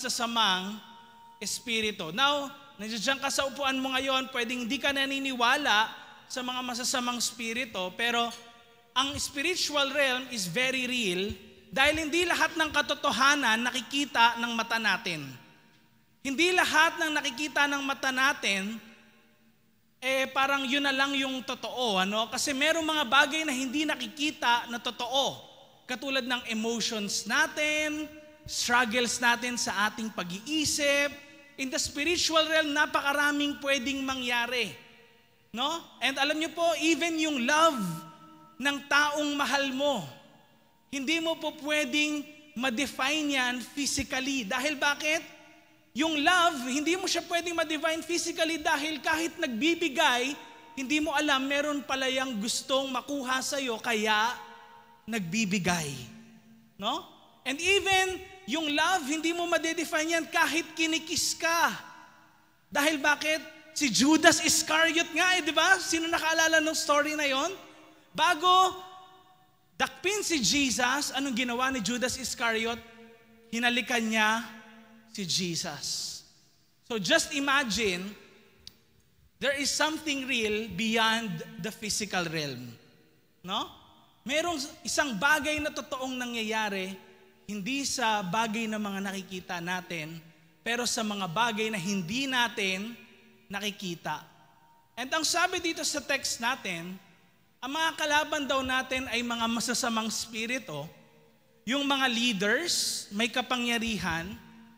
masasamang espiritu. Now, nandiyan ka sa upuan mo ngayon, pwedeng hindi ka naniniwala sa mga masasamang espiritu, pero ang spiritual realm is very real dahil hindi lahat ng katotohanan nakikita ng mata natin. Hindi lahat ng nakikita ng mata natin, parang yun na lang yung totoo. Kasi merong mga bagay na hindi nakikita na totoo. Katulad ng emotions natin, struggles natin sa ating pag-iisip. In the spiritual realm, napakaraming pwedeng mangyari. No? And alam niyo po, even yung love ng taong mahal mo, hindi mo po pwedeng ma-define yan physically. Dahil bakit? Yung love, hindi mo siya pwedeng ma-define physically dahil kahit nagbibigay, hindi mo alam meron pala yung gustong makuha sa'yo kaya nagbibigay. No? And even yung love, hindi mo ma-define yan kahit kinikis ka. Dahil bakit? Si Judas Iscariot nga di ba? Sino nakaalala ng story na yon? Bago dakpin si Jesus, anong ginawa ni Judas Iscariot? Hinalikan niya si Jesus. So just imagine, there is something real beyond the physical realm. No? Merong isang bagay na totoong nangyayari, hindi sa bagay na mga nakikita natin, pero sa mga bagay na hindi natin nakikita. And ang sabi dito sa text natin, ang mga kalaban daw natin ay mga masasamang spirito, yung mga leaders, may kapangyarihan,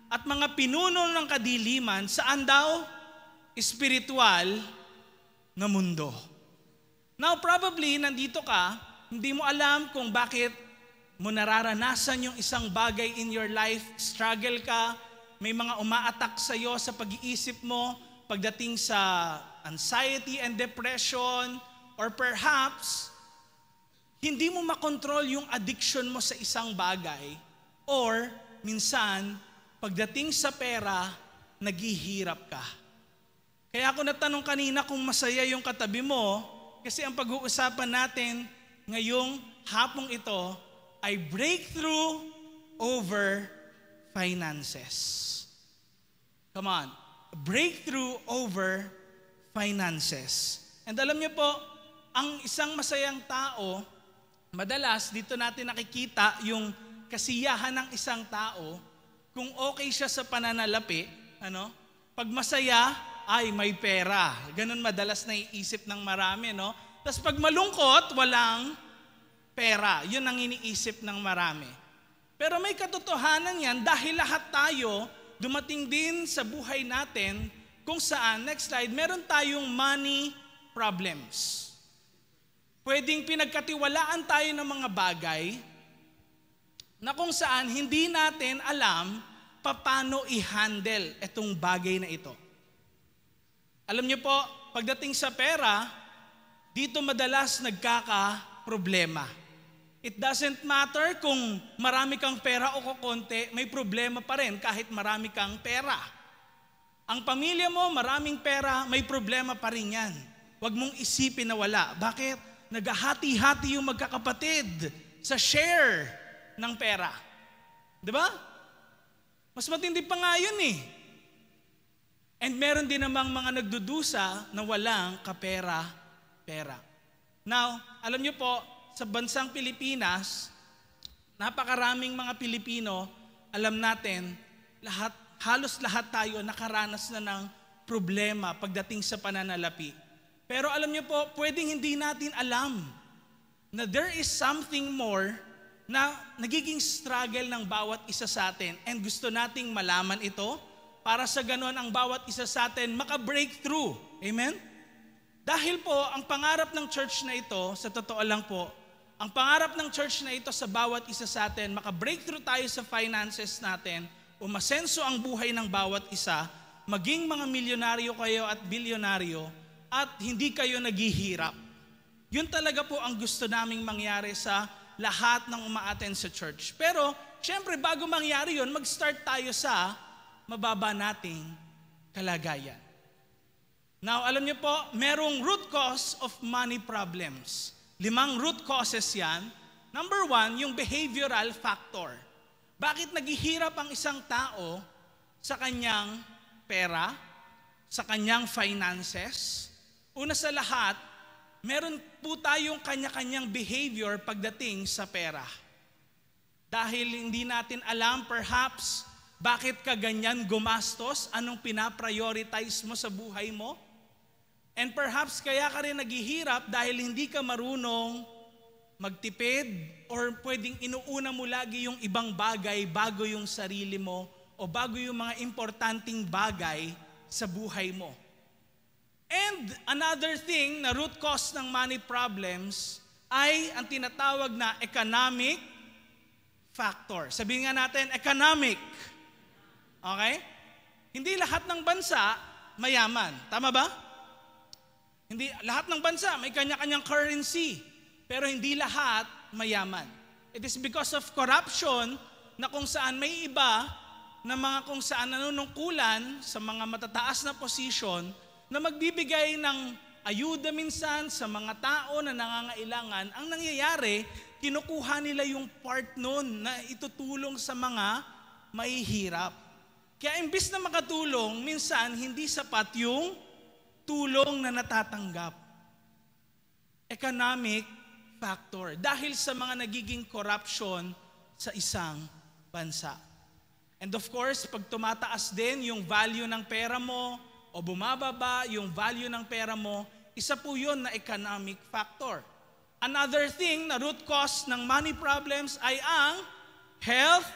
at mga pinuno ng kadiliman, saan daw? Espiritual na mundo. Now probably, nandito ka, hindi mo alam kung bakit mo nararanasan yung isang bagay in your life, struggle ka, may mga uma-attack sa'yo sa pag-iisip mo, pagdating sa anxiety and depression, or perhaps, hindi mo makontrol yung addiction mo sa isang bagay, or minsan, pagdating sa pera, naghihirap ka. Kaya ako natanong kanina kung masaya yung katabi mo, kasi ang pag-uusapan natin ngayong hapong ito ay breakthrough over finances. Come on. Breakthrough over finances. And alam niyo po, ang isang masayang tao, madalas dito natin nakikita yung kasiyahan ng isang tao. Kung okay siya sa pananalapi, pag masaya, ay may pera. Ganun madalas naiisip ng marami, no? Tapos pag malungkot, walang pera. Yun ang iniisip ng marami. Pero may katotohanan yan dahil lahat tayo dumating din sa buhay natin kung saan, next slide, meron tayong money problems. Pwedeng pinagkatiwalaan tayo ng mga bagay na kung saan hindi natin alam paano i-handle itong bagay na ito. Alam niyo po, pagdating sa pera, dito madalas nagkaka-problema. It doesn't matter kung marami kang pera o kukonti, may problema pa rin kahit marami kang pera. Ang pamilya mo, maraming pera, may problema pa rin yan. Huwag mong isipin na wala. Bakit? Naghahati-hati yung magkakapatid sa share ng pera. Diba? Mas matindi pa nga yun eh. And meron din namang mga nagdudusa na walang kapera-pera. Now, alam niyo po, sa bansang Pilipinas, napakaraming mga Pilipino, alam natin, halos lahat tayo nakaranas na ng problema pagdating sa pananalapi. Pero alam niyo po, pwedeng hindi natin alam na there is something more na nagiging struggle ng bawat isa sa atin and gusto nating malaman ito para sa ganon ang bawat isa sa atin maka-breakthrough. Amen? Dahil po, ang pangarap ng church na ito, sa totoo lang po, ang pangarap ng church na ito sa bawat isa sa atin, maka-breakthrough tayo sa finances natin, umasenso ang buhay ng bawat isa, maging mga milyonaryo kayo at bilyonaryo, at hindi kayo naghihirap. Yun talaga po ang gusto naming mangyari sa lahat ng uma-attend sa church. Pero, syempre, bago mangyari yun, mag-start tayo sa mababa nating kalagayan. Now, alam niyo po, merong root cause of money problems. 5 root causes yan. Number 1, yung behavioral factor. Bakit naghihirap ang isang tao sa kanyang pera, sa kanyang finances. Una sa lahat, meron po tayong kanya-kanyang behavior pagdating sa pera. Dahil hindi natin alam perhaps bakit ka ganyan gumastos, anong pinaprioritize mo sa buhay mo. And perhaps kaya ka rin naghihirap dahil hindi ka marunong magtipid or pwedeng inuuna mo lagi yung ibang bagay bago yung sarili mo o bago yung mga importanteng bagay sa buhay mo. And another thing na root cause ng money problems ay ang tinatawag na economic factor. Sabihin nga natin, economic. Okay? Hindi lahat ng bansa mayaman. Tama ba? Hindi lahat ng bansa may kanya-kanyang currency. Pero hindi lahat mayaman. It is because of corruption na kung saan may iba na mga kung saan nanunungkulan sa mga matataas na posisyon na magbibigay ng ayuda minsan sa mga tao na nangangailangan. Ang nangyayari, kinukuha nila yung part nun na itutulong sa mga mahihirap. Kaya imbis na makatulong, minsan hindi sapat yung tulong na natatanggap. Economic factor. Dahil sa mga nagiging corruption sa isang bansa. And of course, pag tumataas din yung value ng pera mo o bumababa yung value ng pera mo, isa po yun na economic factor. Another thing na root cause ng money problems ay ang health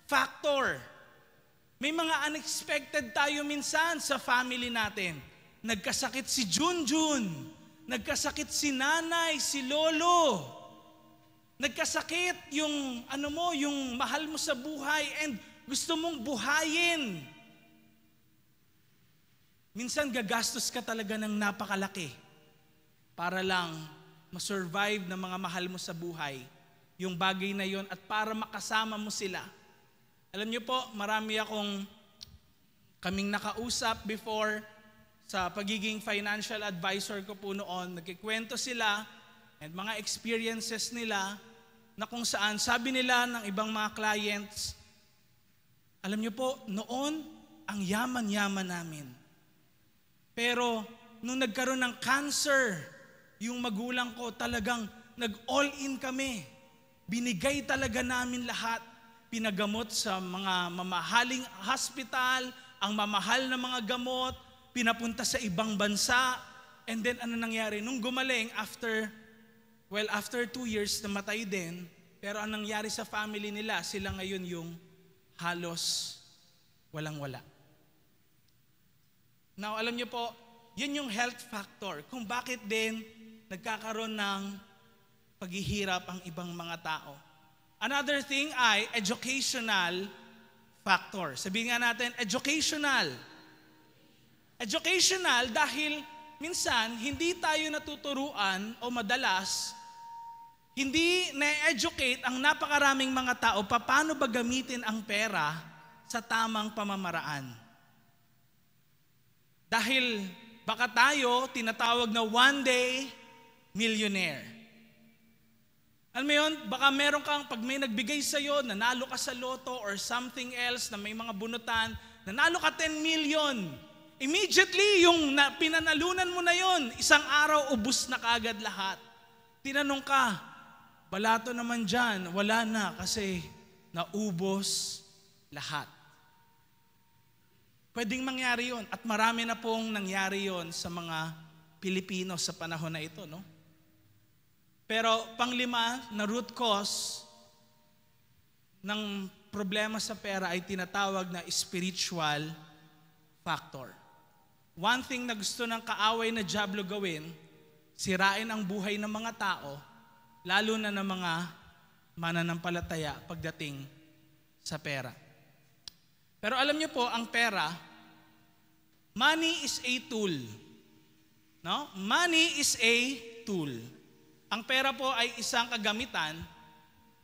factor. May mga unexpected tayo minsan sa family natin. Nagkasakit si Junjun, nagkasakit si nanay, si lolo. Nagkasakit yung yung mahal mo sa buhay and gusto mong buhayin. Minsan gagastos ka talaga ng napakalaki para lang ma-survive ng mga mahal mo sa buhay yung bagay na yon at para makasama mo sila. Alam niyo po, marami kaming nakausap before sa pagiging financial advisor ko po noon. Nagkikwento sila and mga experiences nila na kung saan sabi nila ng ibang mga clients, alam niyo po, noon ang yaman-yaman namin. Pero nung nagkaroon ng cancer, yung magulang ko talagang nag-all in kami. Binigay talaga namin lahat. Pinagamot sa mga mamahaling hospital, ang mamahal na mga gamot, pinapunta sa ibang bansa. And then ano nangyari? Nung gumaling, after 2 years, namatay din. Pero anong nangyari sa family nila? Sila ngayon yung halos walang-wala. Now, alam niyo po, yun yung health factor. Kung bakit din nagkakaroon ng paghihirap ang ibang mga tao. Another thing ay educational factor. Sabihin nga natin, educational. Educational dahil minsan hindi tayo natuturuan o madalas hindi na-educate ang napakaraming mga tao paano ba gamitin ang pera sa tamang pamamaraan. Dahil baka tayo tinatawag na one day millionaire. Alam mo yun, baka meron kang, pag may nagbigay sa'yo, nanalo ka sa loto or something else na may mga bunutan, nanalo ka 10 million. Immediately, yung pinanalunan mo na yon, isang araw, ubus na kaagad lahat. Tinanong ka, balato naman dyan, wala na kasi naubos lahat. Pwedeng mangyari yon at marami na pong nangyari yon sa mga Pilipino sa panahon na ito, no? Pero panglima na root cause ng problema sa pera ay tinatawag na spiritual factor. One thing na gusto ng kaaway na dyablo gawin, sirain ang buhay ng mga tao, lalo na ng mga mananampalataya pagdating sa pera. Pero alam niyo po, ang pera, money is a tool. No? Money is a tool. Ang pera po ay isang kagamitan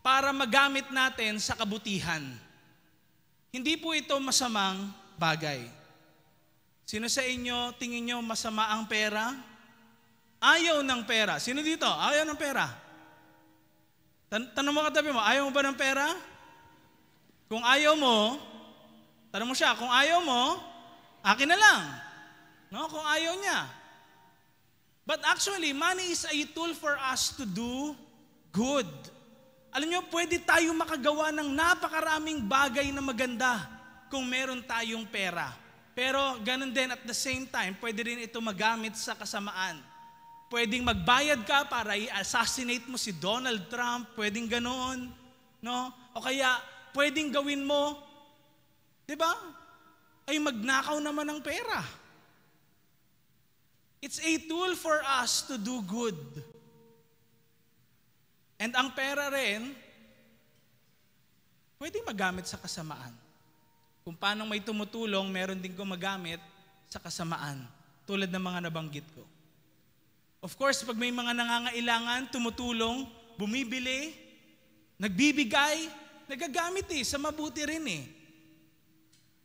para magamit natin sa kabutihan. Hindi po ito masamang bagay. Sino sa inyo, tingin nyo masama ang pera? Ayaw ng pera. Sino dito? Ayaw ng pera. Tanong mo katabi mo, ayaw mo ba ng pera? Kung ayaw mo, Tanong mo siya, kung ayaw mo, akin na lang. No? Kung ayaw niya. But actually, money is a tool for us to do good. Alam niyo, pwede tayo makagawa ng napakaraming bagay na maganda kung meron tayong pera. Pero ganun din, at the same time, pwede rin ito magamit sa kasamaan. Pwedeng magbayad ka para i-assassinate mo si Donald Trump, pwedeng ganoon, no? O kaya pwedeng gawin mo, 'di ba? Ay magnakaw naman ng pera. It's a tool for us to do good. And ang pera rin, pwedeng magamit sa kasamaan. Kung paano may tumutulong, meron din gumagamit sa kasamaan. Tulad ng mga nabanggit ko. Of course, pag may mga nangangailangan, tumutulong, bumibili, nagbibigay, nagagamit sa mabuti rin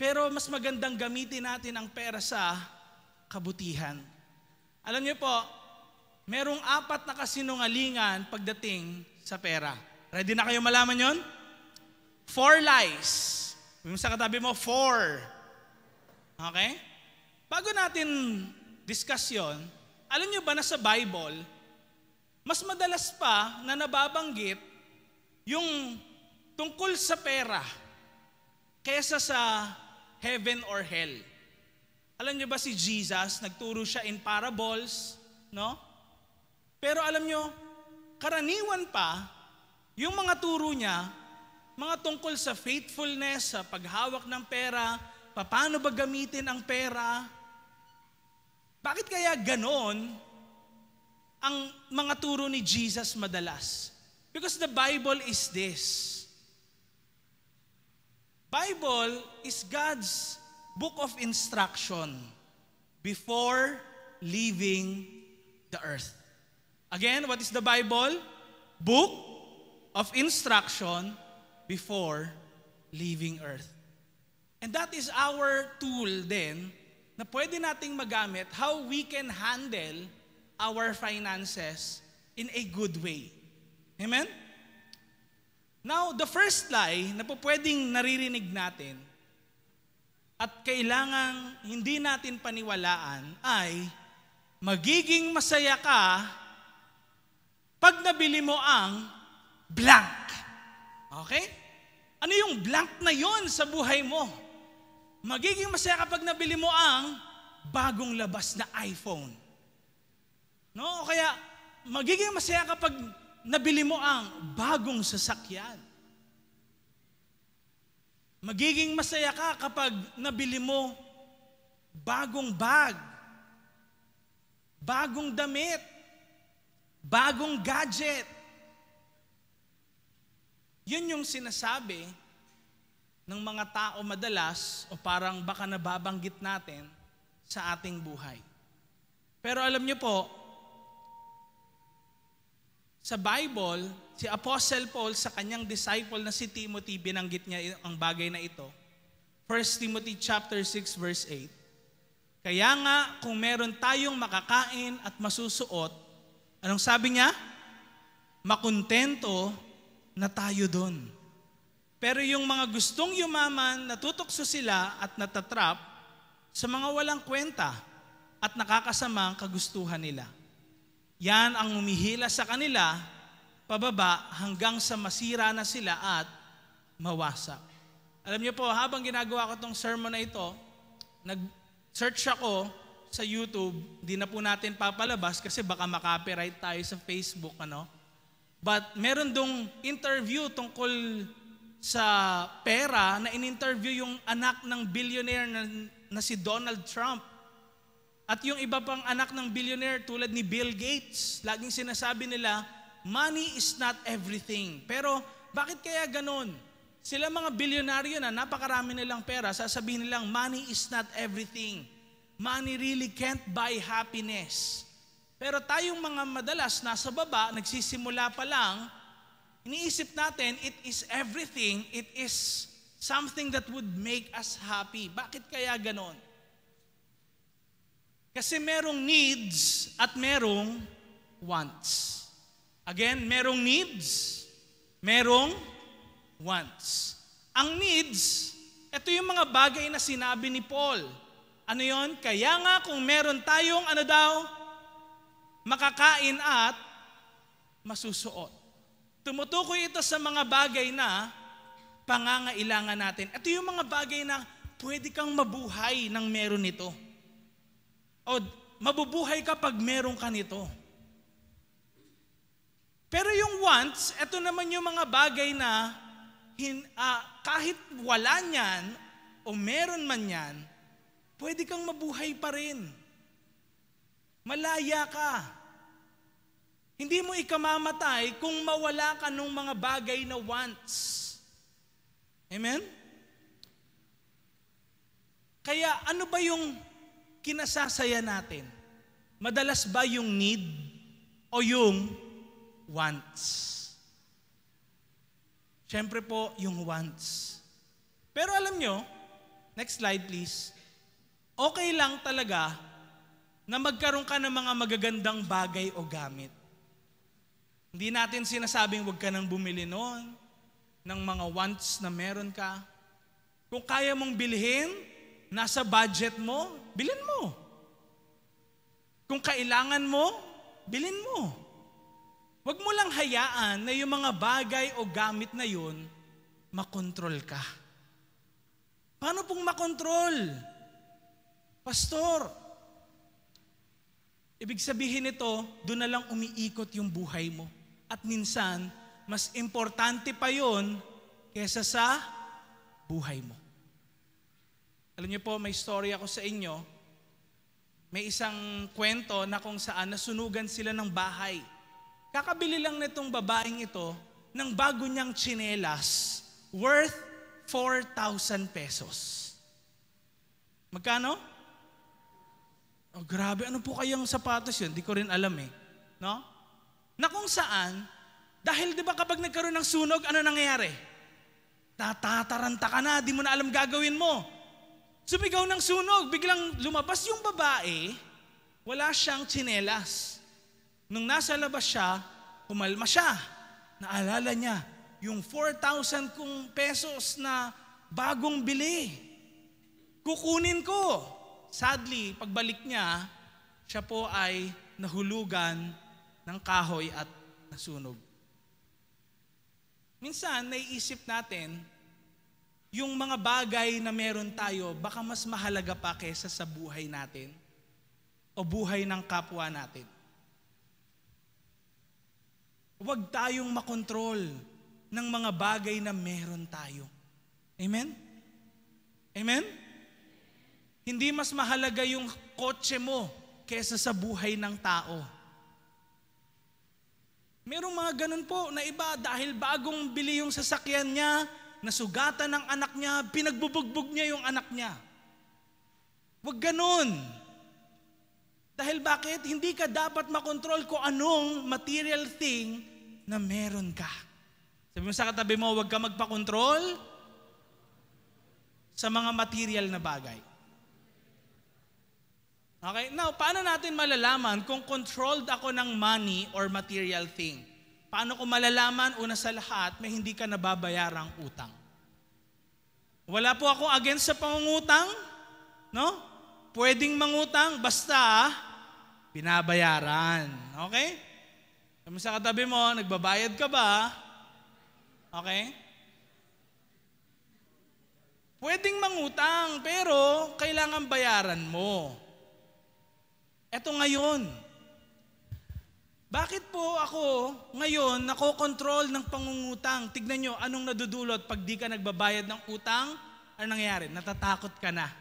Pero mas magandang gamitin natin ang pera sa kabutihan. Alam niyo po, merong 4 na kasinungalingan pagdating sa pera. Ready na kayo malaman yon? 4 lies. Yung sa katabi mo, 4. Okay? Bago natin discuss yun, alam niyo ba na sa Bible, mas madalas pa na nababanggit yung tungkol sa pera kaysa sa heaven or hell. Alam niyo ba si Jesus, nagturo siya in parables, no? Pero alam niyo, karaniwan pa, yung mga turo niya, mga tungkol sa faithfulness, sa paghawak ng pera, paano ba gamitin ang pera. Bakit kaya ganon ang mga turo ni Jesus madalas? Because the Bible is this. Bible is God's book of instruction before leaving the earth. Again, what is the Bible? Book of instruction before leaving earth. And that is our tool then na pwede nating magamit how we can handle our finances in a good way. Amen? Now, the first lie na pwedeng naririnig natin at kailangang hindi natin paniwalaan ay magiging masaya ka pag nabili mo ang blank. Okay? Ano yung blank na yon sa buhay mo? Magiging masaya kapag nabili mo ang bagong labas na iPhone. No? O kaya, magiging masaya kapag nabili mo ang bagong sasakyan. Magiging masaya ka kapag nabili mo bagong bag, bagong damit, bagong gadget. Yun yung sinasabi ng mga tao madalas o parang baka nababanggit natin sa ating buhay. Pero alam niyo po, sa Bible, si Apostle Paul sa kanyang disciple na si Timothy, binanggit niya ang bagay na ito. 1 Timothy chapter 6 verse 8. Kaya nga kung meron tayong makakain at masusuot, anong sabi niya? Makontento na tayo doon. Pero yung mga gustong yumaman, natutokso sila at natatrap sa mga walang kwenta at nakakasamang kagustuhan nila. Yan ang humihila sa kanila, pababa hanggang sa masira na sila at mawasak. Alam niyo po, habang ginagawa ko itong sermon na ito, nag-search ako sa YouTube, hindi na po natin papalabas kasi baka makopyright tayo sa Facebook, But meron dong interview tungkol sa pera na in-interview yung anak ng billionaire na si Donald Trump. At yung iba pang anak ng billionaire tulad ni Bill Gates, laging sinasabi nila, money is not everything. Pero bakit kaya ganon? Sila mga bilyonaryo na napakarami nilang pera, sasabihin nilang money is not everything. Money really can't buy happiness. Pero tayong mga madalas nasa baba, nagsisimula pa lang, iniisip natin, it is everything, it is something that would make us happy. Bakit kaya ganon? Kasi merong needs at merong wants. Again, merong needs, merong wants. Ang needs, Ito yung mga bagay na sinabi ni Paul. Ano yon? Kaya nga kung meron tayong makakain at masusuot. Tumutukoy ito sa mga bagay na pangangailangan natin. Ito yung mga bagay na pwede kang mabuhay nang meron nito. O mabubuhay ka pag meron ka nito. Pero yung wants, ito naman yung mga bagay na kahit wala niyan o meron man yan, pwede kang mabuhay pa rin. Malaya ka. Hindi mo ikamamatay kung mawala ka ng mga bagay na wants. Amen? Kaya ano ba yung kinasasaya natin? Madalas ba yung need o yung wants? Siyempre po, yung wants. Pero alam nyo, next slide please, okay lang talaga na magkaroon ka ng mga magagandang bagay o gamit. Hindi natin sinasabing huwag ka nang bumili noon, ng mga wants na meron ka. Kung kaya mong bilhin, nasa budget mo, bilhin mo. Kung kailangan mo, bilhin mo. Huwag mo lang hayaan na yung mga bagay o gamit na yun, makontrol ka. Paano pong makontrol? Pastor, ibig sabihin nito, doon na lang umiikot yung buhay mo. At minsan, mas importante pa yun kesa sa buhay mo. Alam niyo po, may story ako sa inyo. May isang kwento na kung saan nasunugan sila ng bahay. Kakabili lang nitong babaeng ito ng bago niyang tsinelas worth 4,000 pesos. Magkano? Oh, grabe, ano po kayang sapatos yun? Di ko rin alam eh. No? Na kung saan, dahil di ba kapag nagkaroon ng sunog, ano nangyayari? Tatataranta ka na, di mo na alam gagawin mo. Sumigaw ng sunog, biglang lumabas yung babae, wala siyang tsinelas. Nung nasa labas siya, kumalma siya. Naalala niya, yung 4,000 kong pesos na bagong bili, kukunin ko. Sadly, pagbalik niya, siya po ay nahulugan ng kahoy at nasunog. Minsan, naiisip natin, yung mga bagay na meron tayo, baka mas mahalaga pa kaysa sa buhay natin o buhay ng kapwa natin. Huwag tayong makontrol ng mga bagay na meron tayo. Amen? Amen? Hindi mas mahalaga yung kotse mo kaysa sa buhay ng tao. Merong mga ganun po na iba dahil bagong bili yung sasakyan niya, nasugatan ng anak niya, pinagbubugbog niya yung anak niya. Huwag ganun. Dahil bakit? Hindi ka dapat makontrol kung anong material thing na meron ka. Sabi mo sa katabi mo, huwag ka magpakontrol sa mga material na bagay. Okay? Now, paano natin malalaman kung controlled ako ng money or material thing? Paano ko malalaman? Una sa lahat, may hindi ka nababayarang utang. Wala po akong against sa pangungutang. No? Pwedeng mangutang, basta binabayaran. Okay? Sabi sa katabi mo, nagbabayad ka ba? Okay? Pwedeng mangutang, pero kailangan bayaran mo. Eto ngayon. Bakit po ako ngayon nakokontrol ng pangungutang? Tignan nyo, anong nadudulot pag di ka nagbabayad ng utang? Ano nangyayari? Natatakot ka na.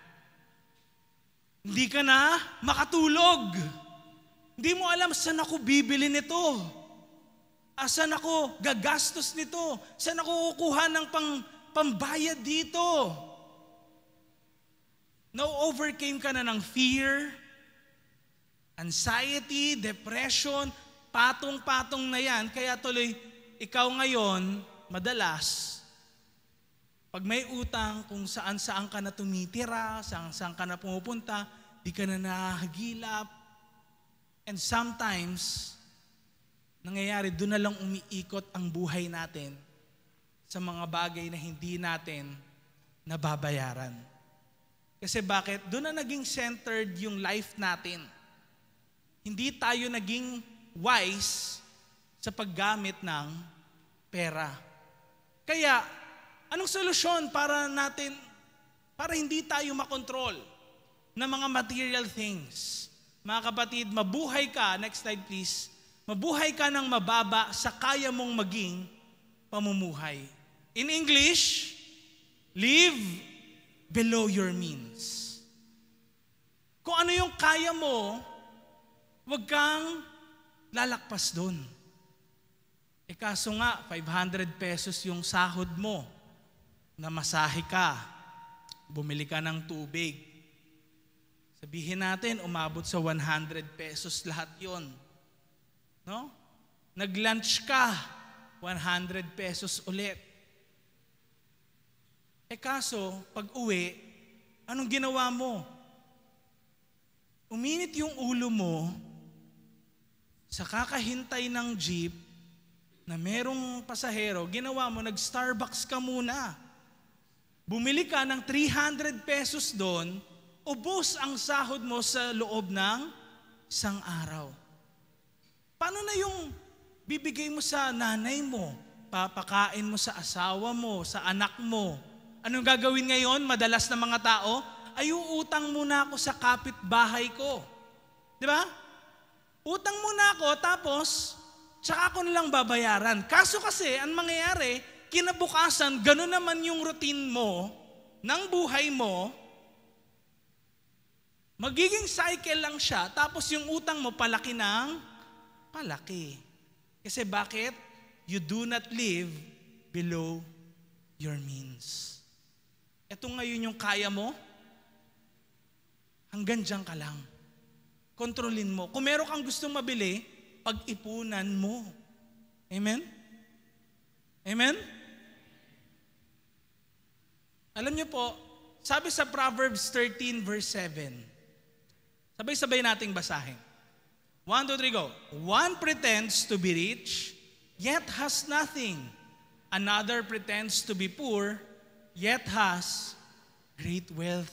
Hindi ka na makatulog. Hindi mo alam saan ako bibili nito. Saan ako gagastos nito? Saan ako kukuha ng pambayad dito? Na-overcame ka na ng fear, anxiety, depression, patong-patong na yan. Kaya tuloy, ikaw ngayon, madalas, pag may utang, kung saan-saan ka na tumitira, saan-saan ka na pumupunta, di ka na nahagilap. And sometimes, nangyayari, doon na lang umiikot ang buhay natin sa mga bagay na hindi natin nababayaran. Kasi bakit? Doon na naging centered yung life natin. Hindi tayo naging wise sa paggamit ng pera. Kaya, anong solusyon para hindi tayo makontrol ng mga material things? Mga kapatid, mabuhay ka, next slide please, mabuhay ka ng mababa sa kaya mong maging pamumuhay. In English, live below your means. Kung ano yung kaya mo, huwag kang lalakpas doon. Kaso nga, 500 pesos yung sahod mo, namasahe ka, bumili ka ng tubig. Sabihin natin, umabot sa 100 pesos lahat yon. No? Nag-lunch ka, 100 pesos ulit. Kaso, pag uwi, anong ginawa mo? Uminit yung ulo mo sa kakahintay ng jeep na merong pasahero, ginawa mo, nag-Starbucks ka muna. Bumili ka ng 300 pesos doon, ubos ang sahod mo sa loob ng isang araw. Paano na yung bibigay mo sa nanay mo? Papakain mo sa asawa mo, sa anak mo. Anong gagawin ngayon, madalas na mga tao? Ay, uutang muna ako sa kapitbahay ko. Di ba? Utang muna ako, tapos, tsaka ako nilang babayaran. Kaso kasi, ang mangyayari, kinabukasan, gano'n naman yung routine mo, ng buhay mo, magiging cycle lang siya, tapos yung utang mo, palaki ng palaki. Kasi bakit? You do not live below your means. Ito ngayon yung kaya mo, hanggang dyan ka lang. Kontrolin mo. Kung meron kang gustong mabili, pag-ipunan mo. Amen? Amen? Alam niyo po, sabi sa Proverbs 13 verse 7, sabay-sabay nating basahin. 1, 2, 3, go. One pretends to be rich, yet has nothing. Another pretends to be poor, yet has great wealth.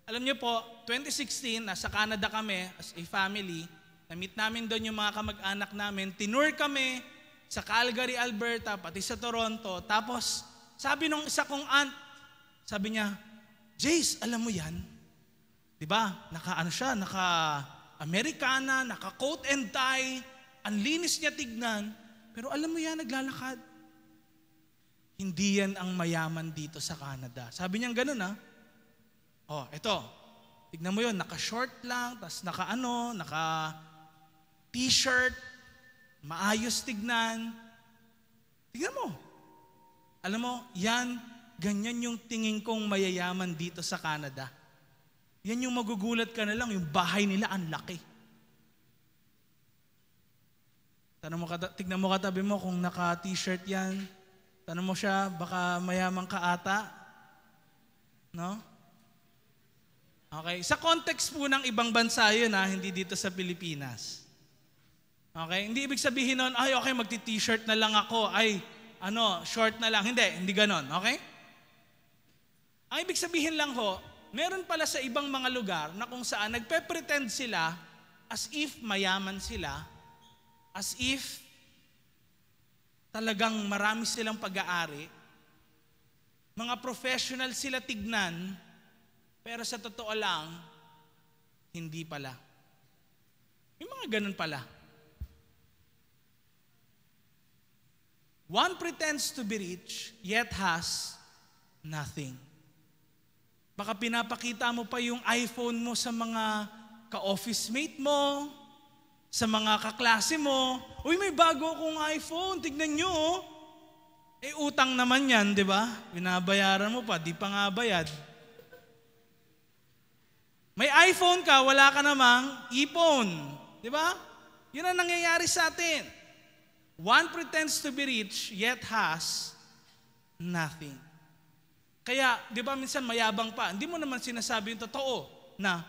Alam niyo po, 2016, nasa Canada kami as a family. Na-meet namin doon yung mga kamag-anak namin. Tinur kami sa Calgary, Alberta, pati sa Toronto. Tapos, sabi nung isa kong aunt, sabi niya, Jace, alam mo yan? Diba? Naka-Americana, naka-coat and tie, ang linis niya tignan. Pero alam mo yan, naglalakad. Hindi yan ang mayaman dito sa Canada. Sabi niya ganun ha. Oh, ito. Tignan mo yun, naka-short lang, tas naka-t-shirt, maayos tignan. Tignan mo. Alam mo, ganyan yung tingin kong mayayaman dito sa Canada. Yan yung magugulat ka na lang, yung bahay nila ang laki. Tignan mo katabi mo kung naka-t-shirt yan. Tanong mo siya, baka mayaman ka ata. No? Okay, sa context po ng ibang bansa yun hindi dito sa Pilipinas. Okay, hindi ibig sabihin nun, ay okay, magti-t-shirt na lang ako, short na lang. Hindi ganon, okay? Ang ibig sabihin lang ho, meron pala sa ibang mga lugar na kung saan nagpe-pretend sila as if mayaman sila, as if talagang marami silang pag-aari, mga professional sila tignan, pero sa totoo lang, hindi pala. May mga ganun pala. One pretends to be rich, yet has nothing. Baka pinapakita mo pa yung iPhone mo sa mga ka-office mate mo, sa mga kaklase mo. Uy, may bago akong iPhone, tignan nyo. Utang naman yan, di ba? Binabayaran mo pa, di pa nga bayad. May iPhone ka, wala ka namang ipon. Di ba? Yun ang nangyayari sa atin. One pretends to be rich, yet has nothing. Kaya, di ba minsan mayabang pa, hindi mo naman sinasabi yung totoo na,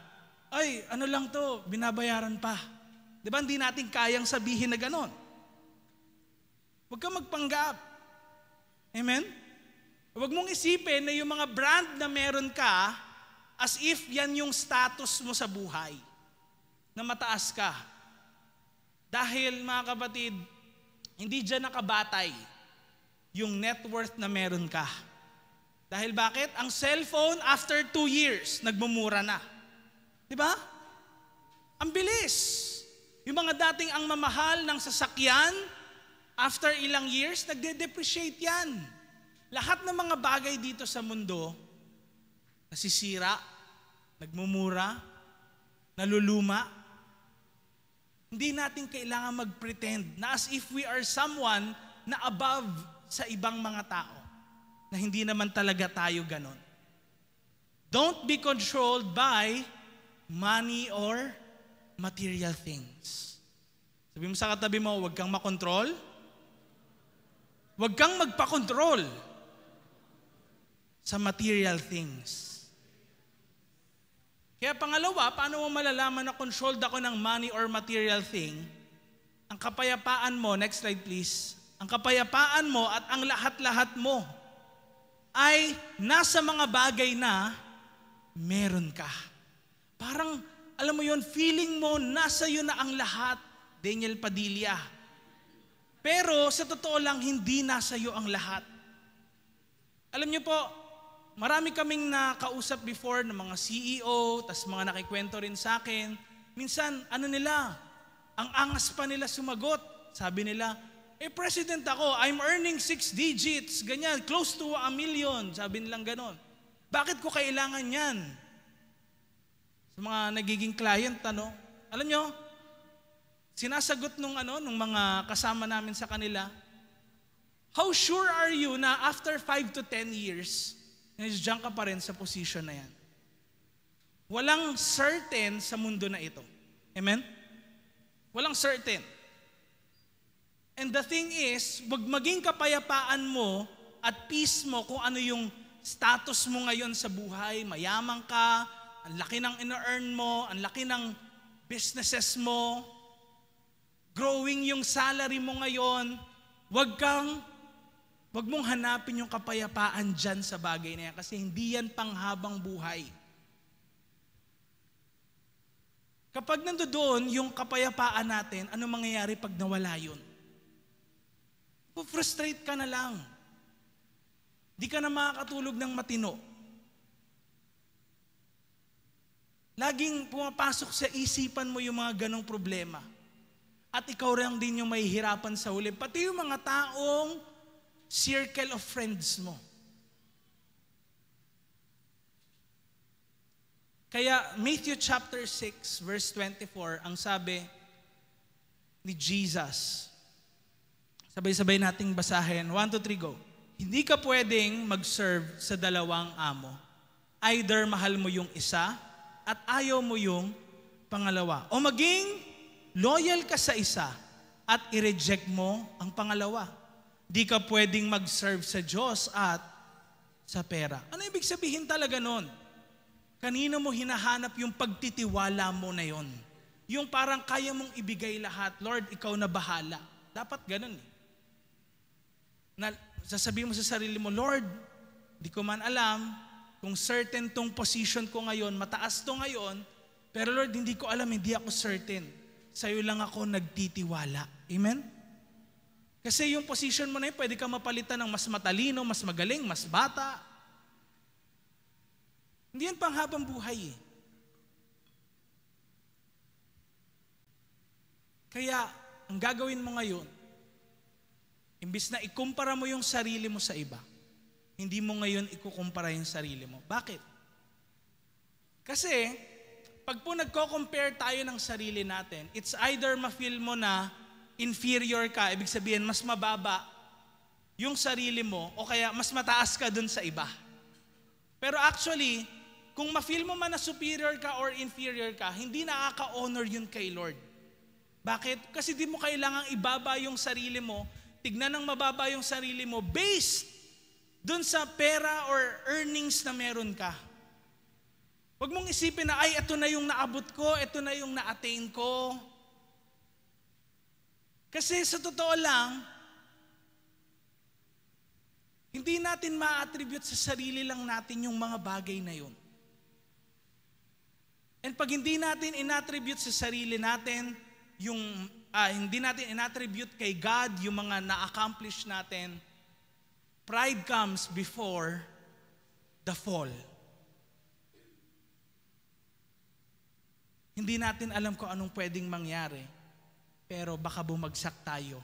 ano lang to, binabayaran pa. Di ba hindi natin kayang sabihin na ganon? Huwag kang magpanggap. Amen? Huwag mong isipin na yung mga brand na meron ka as if yan yung status mo sa buhay, na mataas ka. Dahil mga kapatid, hindi dyan nakabatay yung net worth na meron ka. Dahil bakit? Ang cellphone after 2 years, nagmumura na. Diba? Ang bilis. Yung mga dating ang mamahal ng sasakyan, after ilang years, nagde-depreciate yan. Lahat ng mga bagay dito sa mundo, nasisira, nagmumura, naluluma. Hindi natin kailangan mag-pretend na as if we are someone na above sa ibang mga tao, na hindi naman talaga tayo ganon. Don't be controlled by money or material things. Sabi mo sa katabi mo, huwag kang makontrol. Huwag kang magpakontrol sa material things. Kaya pangalawa, paano mo malalaman na controlled ako ng money or material thing? Ang kapayapaan mo, next slide please, ang kapayapaan mo at ang lahat-lahat mo ay nasa mga bagay na meron ka. Parang, alam mo yon, feeling mo, nasa iyo na ang lahat, Daniel Padilla. Pero sa totoo lang, hindi nasa iyo ang lahat. Alam niyo po, marami kaming nakausap before ng mga CEO, tas mga nakikwento rin sa akin. Minsan, ang angas pa nila sumagot. Sabi nila, president ako, I'm earning 6 digits, ganyan, close to 1 million. Sabi nilang ganon. Bakit ko kailangan yan? Sa mga nagiging client, alam nyo, sinasagot nung mga kasama namin sa kanila, how sure are you na after 5 to 10 years, nandiyan ka pa rin sa position na yan? Walang certain sa mundo na ito. Amen? Walang certain. And the thing is, wag maging kapayapaan mo at peace mo kung ano yung status mo ngayon sa buhay. Mayaman ka, ang laki ng ina-earn mo, ang laki ng businesses mo, growing yung salary mo ngayon. Wag mong hanapin yung kapayapaan dyan sa bagay na yan kasi hindi yan panghabang buhay. Kapag nandoon yung kapayapaan natin, ano mangyayari pag nawala yun? Frustrate ka na lang. Di ka na makakatulog ng matino. Laging pumapasok sa isipan mo yung mga ganong problema. At ikaw rin din yung mahihirapan sa huli. Pati yung mga taong circle of friends mo. Kaya Matthew chapter 6 verse 24, ang sabi ni Jesus, sabay-sabay nating basahin. 1, 2, 3, go. Hindi ka pwedeng mag-serve sa dalawang amo. Either mahal mo yung isa at ayaw mo yung pangalawa. O maging loyal ka sa isa at i-reject mo ang pangalawa. Di ka pwedeng mag-serve sa Diyos at sa pera. Ano ibig sabihin talaga nun? Kanino mo hinahanap yung pagtitiwala mo na yon? Yung parang kaya mong ibigay lahat. Lord, ikaw na bahala. Dapat ganun eh. Na sasabihin mo sa sarili mo, Lord, di ko man alam kung certain tong position ko ngayon, mataas to ngayon, pero Lord, hindi ko alam, hindi ako certain. Sa'yo lang ako nagtitiwala. Amen? Kasi yung position mo na yun, pwede ka mapalitan ng mas matalino, mas magaling, mas bata. Hindi yan panghabang buhay eh. Kaya, ang gagawin mo ngayon, imbis na ikumpara mo yung sarili mo sa iba, hindi mo ngayon ikukumpara yung sarili mo. Bakit? Kasi, pag po nagko-compare tayo ng sarili natin, it's either ma-feel mo na inferior ka, ibig sabihin mas mababa yung sarili mo, o kaya mas mataas ka dun sa iba. Pero actually, kung ma-feel mo man na superior ka or inferior ka, hindi nakaka-honor yun kay Lord. Bakit? Kasi di mo kailangang ibaba yung sarili mo, tignan ng mababa yung sarili mo based dun sa pera or earnings na meron ka. Huwag mong isipin na, ay, ito na yung naabot ko, ito na yung na-attain ko. Kasi sa totoo lang, Hindi natin ma-attribute sa sarili lang natin yung mga bagay na yun. And pag hindi natin in-attribute sa sarili natin, hindi natin in-attribute kay God yung mga na-accomplish natin, pride comes before the fall. Hindi natin alam kung anong pwedeng mangyari, pero baka bumagsak tayo,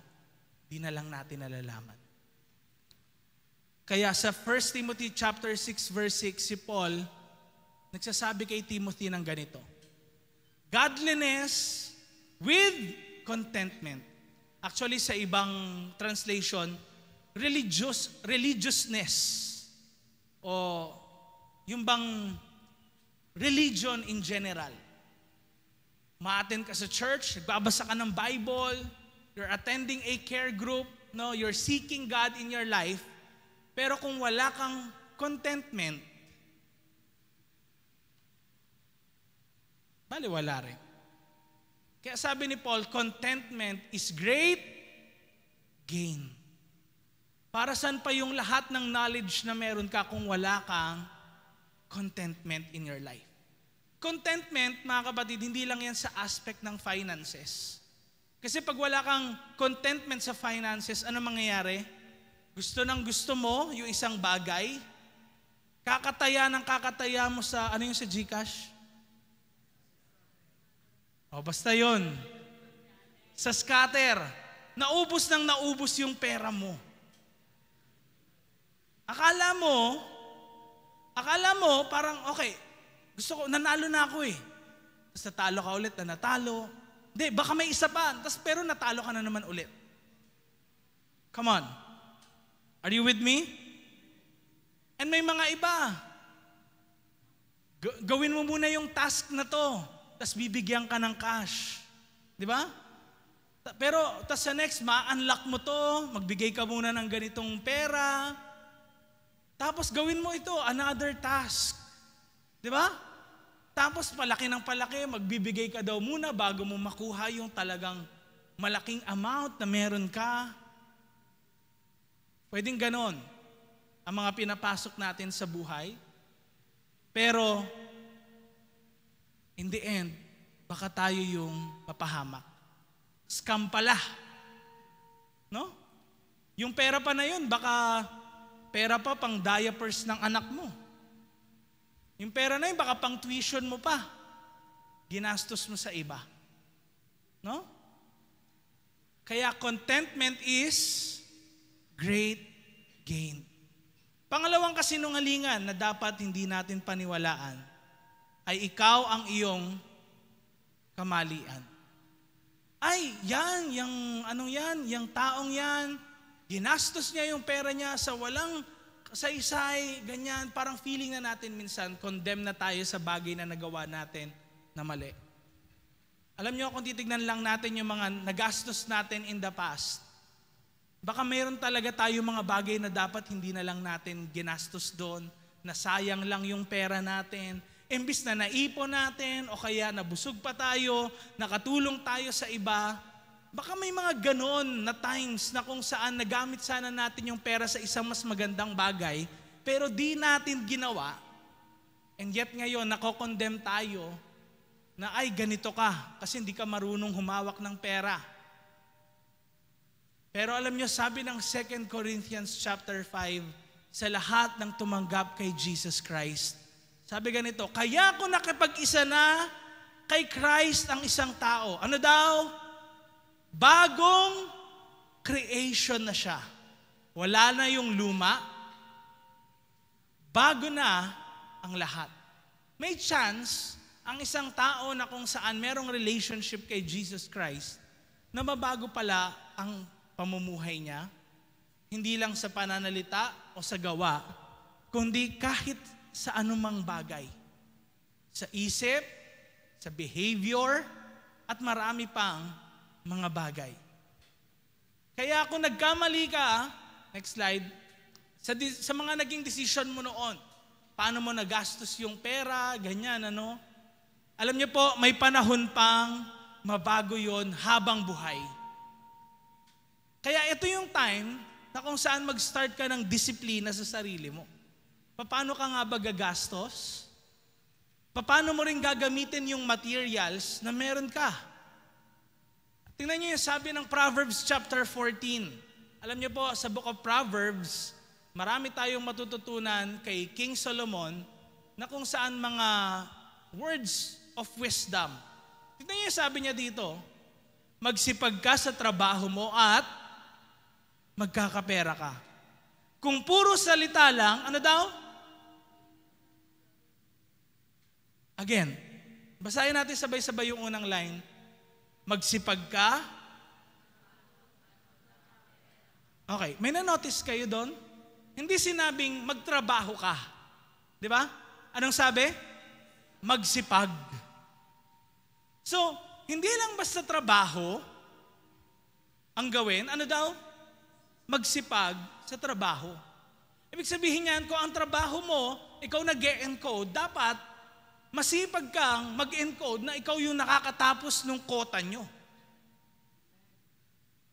di na lang natin nalalaman. Kaya sa 1 Timothy chapter 6 verse 6, si Paul nagsasabi kay Timothy ng ganito, godliness with contentment. Actually, sa ibang translation, religiousness. O yung bang religion in general. Ma-attend ka sa church, nagbabasa ka ng Bible, you're attending a care group, no, you're seeking God in your life, pero kung wala kang contentment, baliwala rin. Kaya sabi ni Paul, contentment is great gain. Para saan pa yung lahat ng knowledge na meron ka kung wala kang contentment in your life? Contentment, mga kapatid, hindi lang yan sa aspect ng finances. Kasi pag wala kang contentment sa finances, ano mangyayari? Gusto mo yung isang bagay, kakataya mo sa, ano yung sa GCash? O basta yun. Sa scatter, naubos yung pera mo. Akala mo parang okay, nanalo na ako eh. Tapos natalo ka ulit, natalo. Hindi, baka may isa pa, pero natalo ka na naman ulit. Come on. Are you with me? And may mga iba. Gawin mo muna yung task na to, tapos bibigyan ka ng cash. Di ba? Pero tapos sa next, ma-unlock mo to, magbigay ka muna ng ganitong pera. Tapos gawin mo ito, another task. Di ba? Tapos palaki ng palaki, magbibigay ka daw muna bago mo makuha yung talagang malaking amount na meron ka. Pwedeng ganon ang mga pinapasok natin sa buhay. Pero, in the end, baka tayo yung papahamak. Scam pala. No? Yung pera pa na yun, baka pera pa pang diapers ng anak mo. Yung pera na yun, baka pang tuition mo pa. Ginastos mo sa iba. No? Kaya contentment is great gain. Pangalawang kasinungalingan na dapat hindi natin paniwalaan ay ikaw ang iyong kamalian. Ay, yung taong yan, ginastos niya yung pera niya sa walang saysay, ganyan. Parang feeling na natin minsan, condemn na tayo sa bagay na nagawa natin na mali. Alam niyo, kung titignan lang natin yung mga nagastos natin in the past, baka mayroon talaga tayo mga bagay na dapat hindi na lang natin ginastos doon, na sayang lang yung pera natin. Imbis na naipon natin o kaya nabusog pa tayo, nakatulong tayo sa iba, baka may mga ganon na times na kung saan nagamit sana natin yung pera sa isang mas magandang bagay, pero di natin ginawa, and yet ngayon nakokondemn tayo na ay ganito ka kasi hindi ka marunong humawak ng pera. Pero alam nyo, sabi ng 2 Corinthians chapter 5, sa lahat ng tumanggap kay Jesus Christ, sabi ganito, kaya ko nakipag-isa na kay Christ ang isang tao. Ano daw? Bagong creation na siya. Wala na yung luma. Bago na ang lahat. May chance ang isang tao na kung saan merong relationship kay Jesus Christ na mabago pala ang pamumuhay niya, hindi lang sa pananalita o sa gawa, kundi kahit sa anumang bagay. Sa isip, sa behavior, at marami pang mga bagay. Kaya kung nagkamali ka, next slide, sa mga naging decision mo noon, paano mo nagastos yung pera, ganyan, ano? Alam niyo po, may panahon pang mabago yon habang buhay. Kaya ito yung time na kung saan mag-start ka ng disiplina sa sarili mo. Paano ka nga ba gagastos? Paano mo rin gagamitin yung materials na meron ka? Tingnan niyo yung sabi ng Proverbs chapter 14. Alam niyo po, sa book of Proverbs, marami tayong matututunan kay King Solomon na kung saan mga words of wisdom. Tingnan niyo yung sabi niya dito, magsipag ka sa trabaho mo at magkakapera ka. Kung puro salita lang, ano daw? Again, basahin natin sabay-sabay yung unang line. Magsipag ka. Okay, may na-notice kayo doon? Hindi sinabing magtrabaho ka. Di ba? Anong sabi? Magsipag. So, hindi lang basta trabaho ang gawin. Ano daw? Magsipag sa trabaho. Ibig sabihin yan, kung ang trabaho mo, ikaw nag-e-encode, dapat masipag kang mag-encode na ikaw yung nakakatapos ng kota nyo.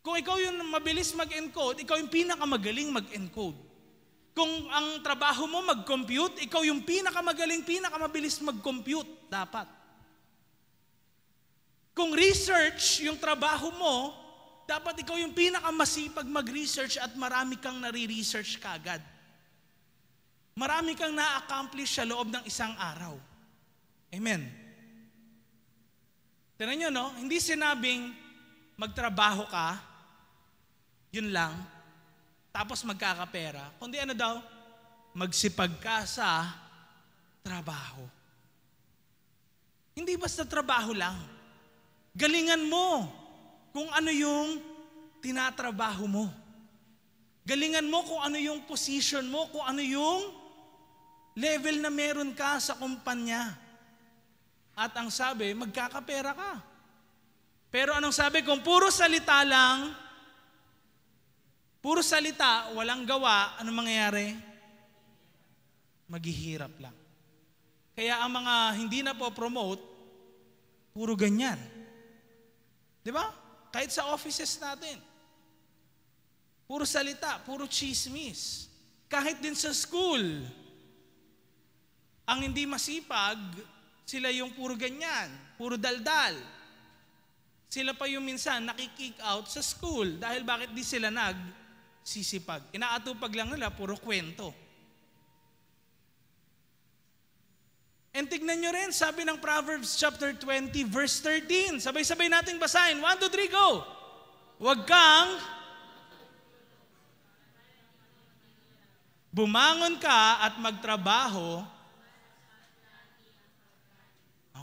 Kung ikaw yung mabilis mag-encode, ikaw yung pinakamagaling mag-encode. Kung ang trabaho mo mag-compute, ikaw yung pinakamagaling, pinakamabilis mag-compute. Dapat. Kung research yung trabaho mo, dapat ikaw yung pinakamasipag mag-research at marami kang nare-research kagad. Marami kang na-accomplish sa loob ng isang araw. Amen. Tignan nyo, no? Hindi sinabing magtrabaho ka, yun lang, tapos magkakapera. Kundi ano daw? Magsipag ka sa trabaho. Hindi basta trabaho lang. Galingan mo kung ano yung tinatrabaho mo. Galingan mo kung ano yung position mo, kung ano yung level na meron ka sa kumpanya. At ang sabi, magkakapera ka. Pero anong sabi? Kung puro salita lang, puro salita, walang gawa, anong mangyayari? Maghihirap lang. Kaya ang mga hindi na po promote, puro ganyan. Di ba? Kahit sa offices natin. Puro salita, puro chismis. Kahit din sa school, ang hindi masipag, sila yung puro ganyan, puro daldal. Sila pa yung minsan nakikick out sa school dahil bakit di sila nagsisipag. Inaatupag lang nila, puro kwento. And tignan nyo rin, sabi ng Proverbs chapter 20 verse 13. Sabay-sabay nating basahin. 1, 2, 3, go! Huwag kang bumangon ka at magtrabaho.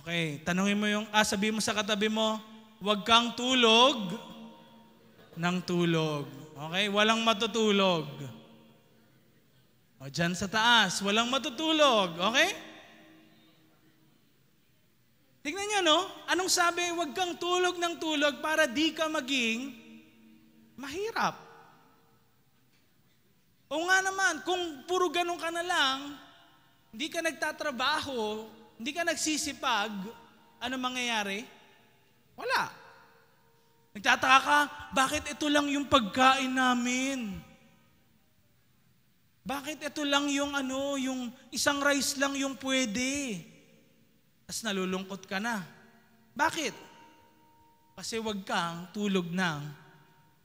Okay, tanungin mo yung, sabihin mo sa katabi mo, huwag kang tulog ng tulog. Okay, walang matutulog. O dyan sa taas, walang matutulog. Okay? Tingnan nyo, no? Anong sabi? Huwag kang tulog ng tulog para di ka maging mahirap. O nga naman, kung puro ganun ka na lang, hindi ka nagtatrabaho, hindi ka nagsisipag, ano mangyayari? Wala. Nagtataka ka, bakit ito lang yung pagkain namin? Bakit ito lang yung yung isang rice lang yung pwede? Tapos nalulungkot ka na. Bakit? Kasi wag kang tulog ng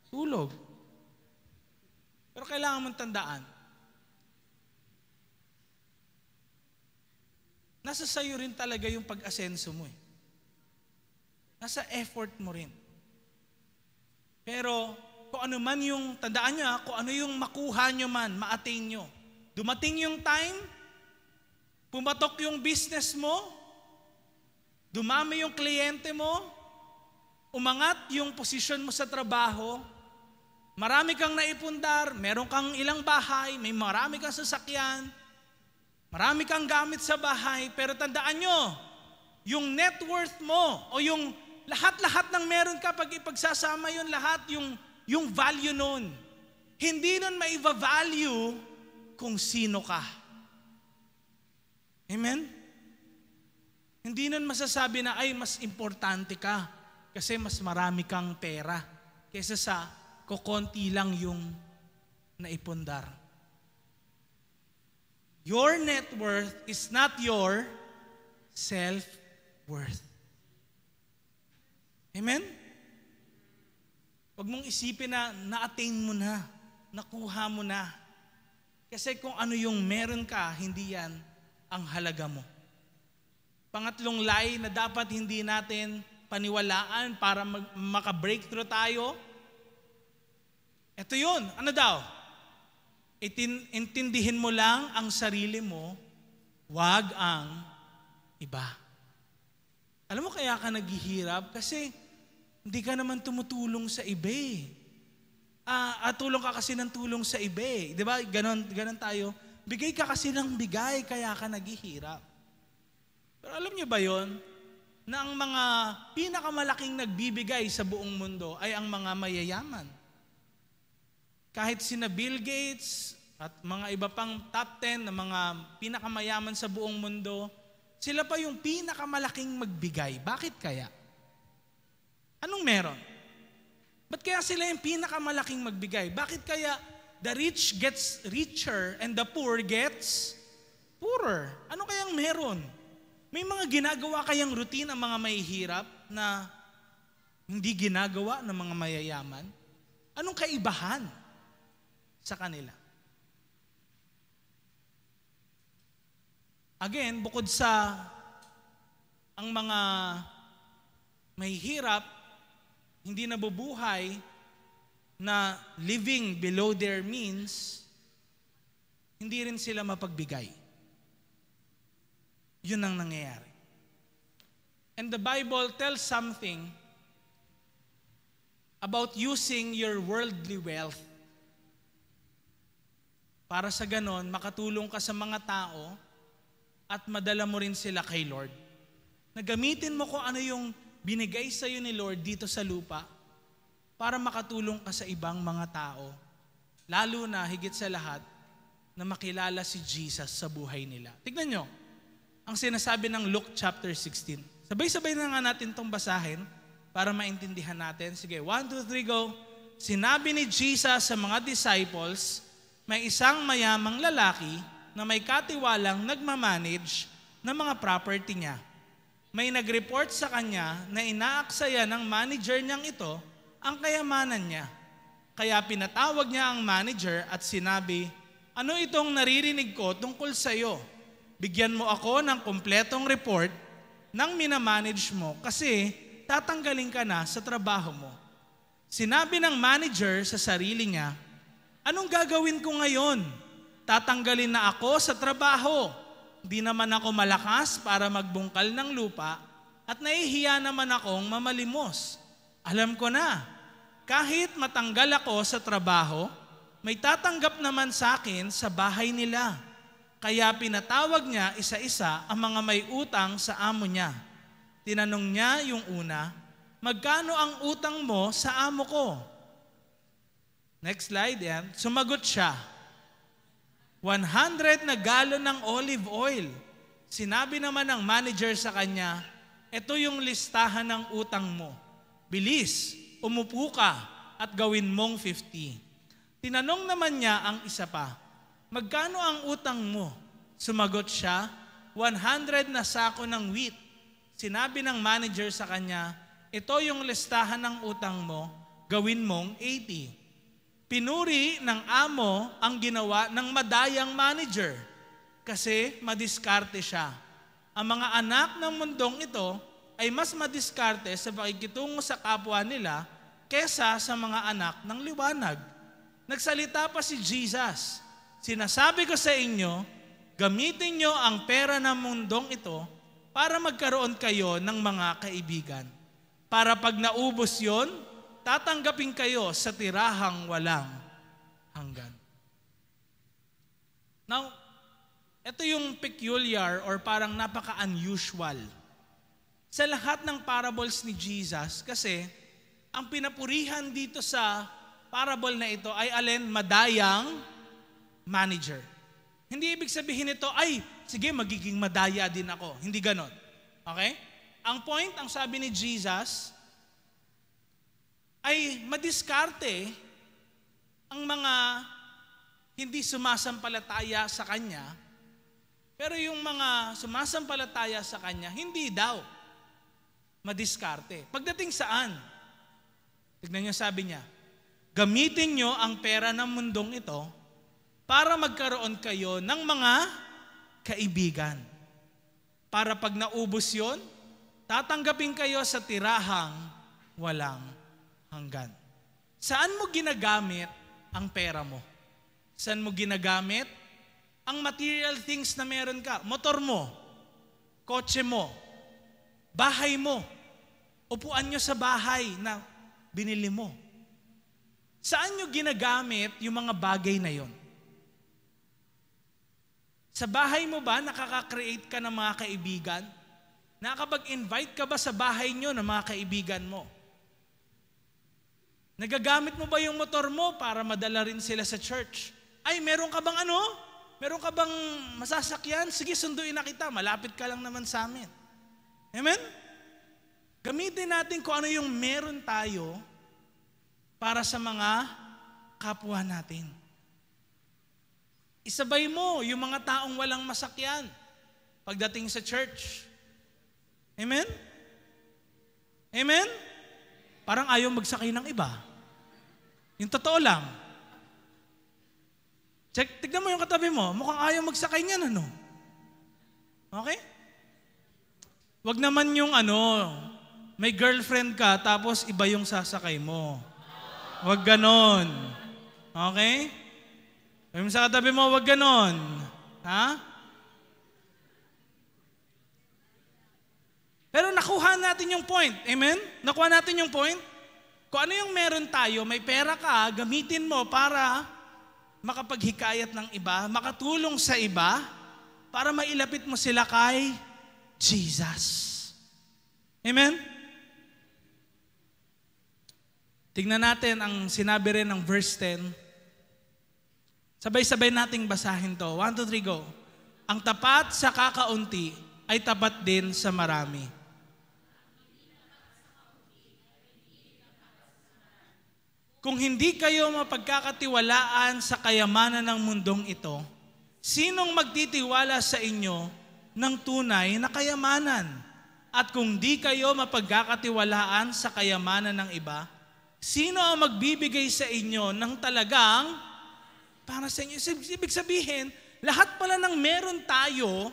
tulog. Pero kailangan mong tandaan, nasa sayo rin talaga yung pag-asenso mo. Nasa effort mo rin. Pero kung ano man yung, tandaan nyo kung ano yung makuha nyo man, ma-attain nyo. Dumating yung time, pumatok yung business mo, dumami yung kliyente mo, umangat yung posisyon mo sa trabaho, marami kang naipundar, meron kang ilang bahay, may marami kang sasakyan, marami kang gamit sa bahay, pero tandaan nyo, yung net worth mo o yung lahat-lahat ng meron ka, pag ipagsasama yun lahat, yung value nun, hindi nun maiva-value kung sino ka. Amen? Hindi nun masasabi na, ay, mas importante ka kasi mas marami kang pera kaysa sa kukonti lang yung na ipundar. Your net worth is not your self-worth. Amen? Huwag mong isipin na na-attain mo na, nakuha mo na. Kasi kung ano yung meron ka, hindi yan ang halaga mo. Pangatlong lie na dapat hindi natin paniwalaan para maka-breakthrough tayo. Ito yun. Ano daw? Intindihin mo lang ang sarili mo, wag ang iba. Alam mo kaya ka naghihirap? Kasi hindi ka naman tumutulong sa iba eh. Tulong ka kasi ng tulong sa iba eh. Di ba? Ganon tayo. Bigay ka kasi ng bigay, kaya ka naghihirap. Pero alam niyo ba yon? Na ang mga pinakamalaking nagbibigay sa buong mundo ay ang mga mayayaman. Kahit sina Bill Gates at mga iba pang top 10 na mga pinakamayaman sa buong mundo, sila pa yung pinakamalaking magbigay. Bakit kaya? Anong meron? Ba't kaya sila yung pinakamalaking magbigay? Bakit kaya the rich gets richer and the poor gets poorer? Ano kayang meron? May mga ginagawa kayang routine ang mga mahihirap na hindi ginagawa ng mga mayayaman? Anong kaibahan sa kanila? Again, bukod sa ang mga mahihirap, hindi nabubuhay na living below their means, hindi rin sila mapagbigay. Yun ang nangyayari. And the Bible tells something about using your worldly wealth para sa ganon, makatulong ka sa mga tao at madala mo rin sila kay Lord. Nagamitin mo kung ano yung binigay sa iyo ni Lord dito sa lupa para makatulong ka sa ibang mga tao. Lalo na, higit sa lahat, na makilala si Jesus sa buhay nila. Tignan nyo, ang sinasabi ng Luke chapter 16. Sabay-sabay na nga natin itong basahin para maintindihan natin. Sige, 1, 2, 3, go. Sinabi ni Jesus sa mga disciples, may isang mayamang lalaki na may katiwalang nagmamanage ng mga property niya. May nag-report sa kanya na inaaksaya ng manager niyang ito ang kayamanan niya. Kaya pinatawag niya ang manager at sinabi, ano itong naririnig ko tungkol sa iyo? Bigyan mo ako ng kumpletong report ng minamanage mo kasi tatanggalin ka na sa trabaho mo. Sinabi ng manager sa sarili niya, anong gagawin ko ngayon? Tatanggalin na ako sa trabaho. Di naman ako malakas para magbungkal ng lupa at nahihiya naman akong mamalimos. Alam ko na, kahit matanggal ako sa trabaho, may tatanggap naman sa akin sa bahay nila. Kaya pinatawag niya isa-isa ang mga may utang sa amo niya. Tinanong niya yung una, magkano ang utang mo sa amo ko? Next slide yan. Sumagot siya, 100 na galon ng olive oil. Sinabi naman ng manager sa kanya, ito yung listahan ng utang mo. Bilis, umupo ka at gawin mong 50. Tinanong naman niya ang isa pa, magkano ang utang mo? Sumagot siya, 100 na sako ng wheat. Sinabi ng manager sa kanya, ito yung listahan ng utang mo, gawin mong 80. Pinuri ng amo ang ginawa ng madayang manager kasi madiskarte siya. Ang mga anak ng mundong ito ay mas madiskarte sa pakikitungo sa kapwa nila kesa sa mga anak ng liwanag. Nagsalita pa si Jesus, sinasabi ko sa inyo, gamitin nyo ang pera ng mundong ito para magkaroon kayo ng mga kaibigan. Para pag naubos yon, tatanggapin kayo sa tirahang walang hanggan. Now, ito yung peculiar or parang napaka-unusual sa lahat ng parables ni Jesus kasi ang pinapurihan dito sa parable na ito ay alin? Madayang manager. Hindi ibig sabihin nito, ay, sige, magiging madaya din ako. Hindi ganon. Okay? Ang point, ang sabi ni Jesus, ay madiskarte ang mga hindi sumasampalataya sa Kanya, pero yung mga sumasampalataya sa Kanya, hindi daw madiskarte. Pagdating saan? Tignan niyo, sabi niya, gamitin niyo ang pera ng mundong ito para magkaroon kayo ng mga kaibigan. Para pag naubos yon, tatanggapin kayo sa tirahang walang hanggan. Saan mo ginagamit ang pera mo? Saan mo ginagamit ang material things na meron ka? Motor mo, kotse mo, bahay mo, upuan nyo sa bahay na binili mo. Saan nyo ginagamit yung mga bagay na yon? Sa bahay mo ba, nakaka-create ka ng mga kaibigan? Nakakapag-invite ka ba sa bahay nyo ng mga kaibigan mo? Nagagamit mo ba yung motor mo para madala rin sila sa church? Ay, meron ka bang ano? Meron ka bang masasakyan? Sige, sunduin na kita. Malapit ka lang naman sa amin. Amen? Gamitin natin kung ano yung meron tayo para sa mga kapwa natin. Isabay mo yung mga taong walang masakyan pagdating sa church. Amen? Amen? Parang ayaw magsakay ng iba. Yung totoo lang. Tignan mo yung katabi mo, mukhang ayaw magsakay niyan, ano? Okay? Wag naman yung may girlfriend ka tapos iba yung sasakay mo. Wag ganon. Okay? Sabi mo sa katabi mo, wag ganon. Ha? Pero nakuha natin yung point. Amen? Nakuha natin yung point. Kung ano yung meron tayo, may pera ka, gamitin mo para makapaghikayat ng iba, makatulong sa iba, para mailapit mo sila kay Jesus. Amen? Tingnan natin ang sinabi rin ng verse 10. Sabay-sabay nating basahin to. 1, 2, 3, go. Ang tapat sa kakaunti ay tapat din sa marami. Kung hindi kayo mapagkakatiwalaan sa kayamanan ng mundong ito, sinong magtitiwala sa inyo ng tunay na kayamanan? At kung di kayo mapagkakatiwalaan sa kayamanan ng iba, sino ang magbibigay sa inyo ng talagang para sa inyo? Ibig sabihin, lahat pala ng meron tayo,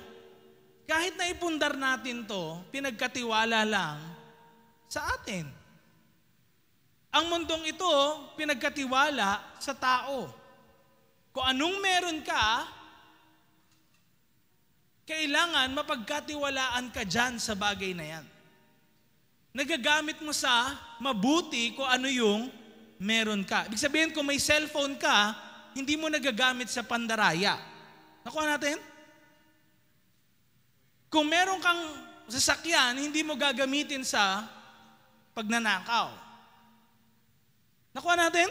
kahit na ipundar natin to, pinagkatiwala lang sa atin. Ang mundong ito, pinagkatiwala sa tao. Kung anong meron ka, kailangan mapagkatiwalaan ka dyan sa bagay na yan. Nagagamit mo sa mabuti kung ano yung meron ka. Ibig sabihin, kung may cellphone ka, hindi mo nagagamit sa pandaraya. Nakuha natin? Kung meron kang sasakyan, hindi mo gagamitin sa pagnanakaw. Nakuha natin?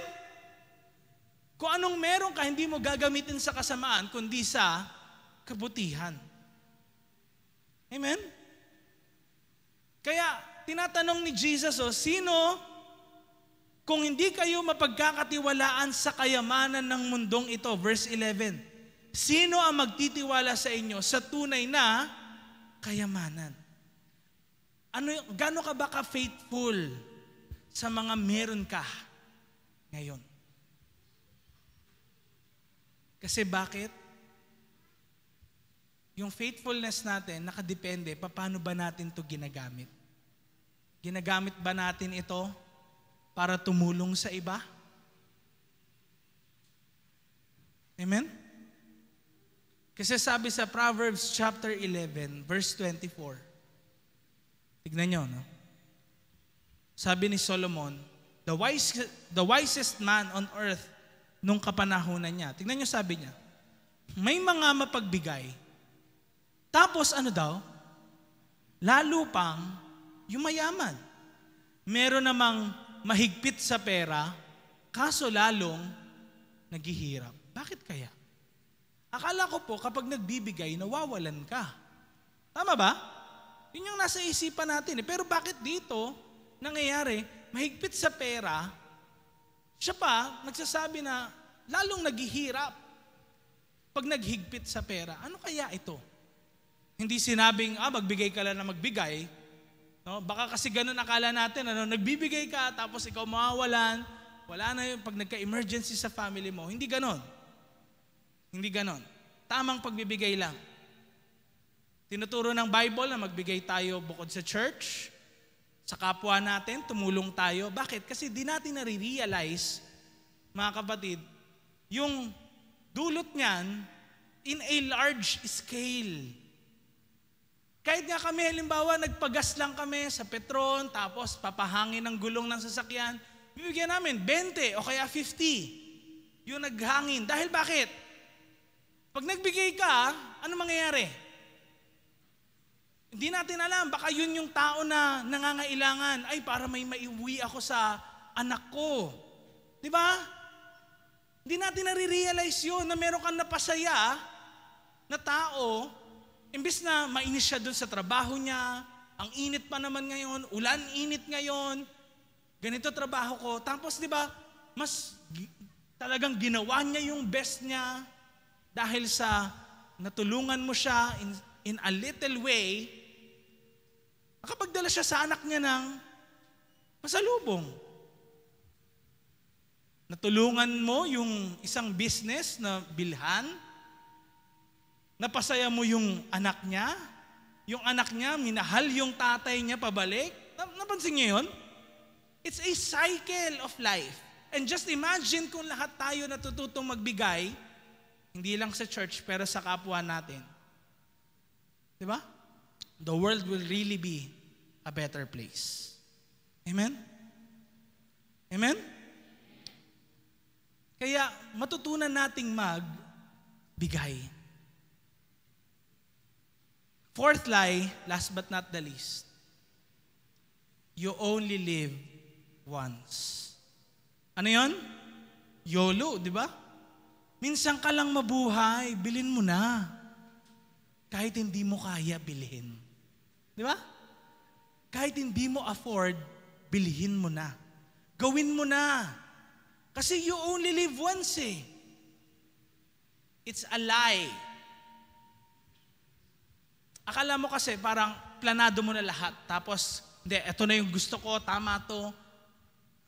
Kung anong meron ka, hindi mo gagamitin sa kasamaan, kundi sa kabutihan. Amen? Kaya, tinatanong ni Jesus, sino, kung hindi kayo mapagkakatiwalaan sa kayamanan ng mundong ito, verse 11, sino ang magtitiwala sa inyo sa tunay na kayamanan? Gaano ka ba ka-faithful sa mga meron ka ngayon? Kasi bakit? Yung faithfulness natin, nakadepende, paano ba natin ito ginagamit? Ginagamit ba natin ito para tumulong sa iba? Amen? Kasi sabi sa Proverbs chapter 11, verse 24, tignan nyo, no? Sabi ni Solomon, the wisest man on earth nung kapanahunan niya. Tignan nyo, sabi niya, may mga mapagbigay. Tapos ano daw? Lalo pang yumayaman. Meron namang mahigpit sa pera, kaso lalong naghihirap. Bakit kaya? Akala ko po kapag nagbibigay, nawawalan ka. Tama ba? Yun yung nasa isipan natin. Pero bakit dito nangyayari, mahigpit sa pera, siya pa nagsasabi na lalong naghihirap. pag naghigpit sa pera, ano kaya ito? Hindi sinabing, magbigay ka lang na magbigay. No? Baka kasi ganun akala natin, nagbibigay ka tapos ikaw mawawalan, wala na yun pag nagka-emergency sa family mo. Hindi ganun. Hindi ganon. Tamang pagbibigay lang. Tinuturo ng Bible na magbigay tayo bukod sa church, sa kapwa natin, tumulong tayo. Bakit? Kasi di natin nare-realize, mga kapatid, yung dulot niyan in a large scale. Kahit nga kami, halimbawa, nagpagas lang kami sa Petron, tapos papahangin ng gulong ng sasakyan, bibigyan namin 20 o kaya 50 yung naghangin. Dahil bakit? Pag nagbigay ka, ano mangyayari? Hindi natin alam, baka yun yung tao na nangangailangan, ay para may maiuwi ako sa anak ko. Di ba? Hindi natin nare-realize yun na meron kang napasaya na tao, imbis na mainis siya doon sa trabaho niya, ang init pa naman ngayon, ulan init ngayon, ganito trabaho ko. Tapos di ba, mas talagang ginawa niya yung best niya dahil sa natulungan mo siya in a little way, nakapagdala siya sa anak niya ng pasalubong. Natulungan mo yung isang business na bilhan, napasaya mo yung anak niya, minahal yung tatay niya pabalik. Napansin niyo yun? It's a cycle of life. And just imagine kung lahat tayo natututong magbigay, hindi lang sa church, pero sa kapwa natin. Diba? The world will really be a better place. Amen? Amen? Kaya matutunan nating magbigay. Fourth lie, last but not the least, you only live once. Ano yon? YOLO, di ba? Minsan ka lang mabuhay, bilhin mo na. Kahit hindi mo kaya, bilhin. Di ba? Kahit hindi mo afford, bilhin mo na. Gawin mo na. Kasi you only live once eh. It's a lie. Akala mo kasi parang planado mo na lahat. Tapos, hindi, ito na yung gusto ko, tama to.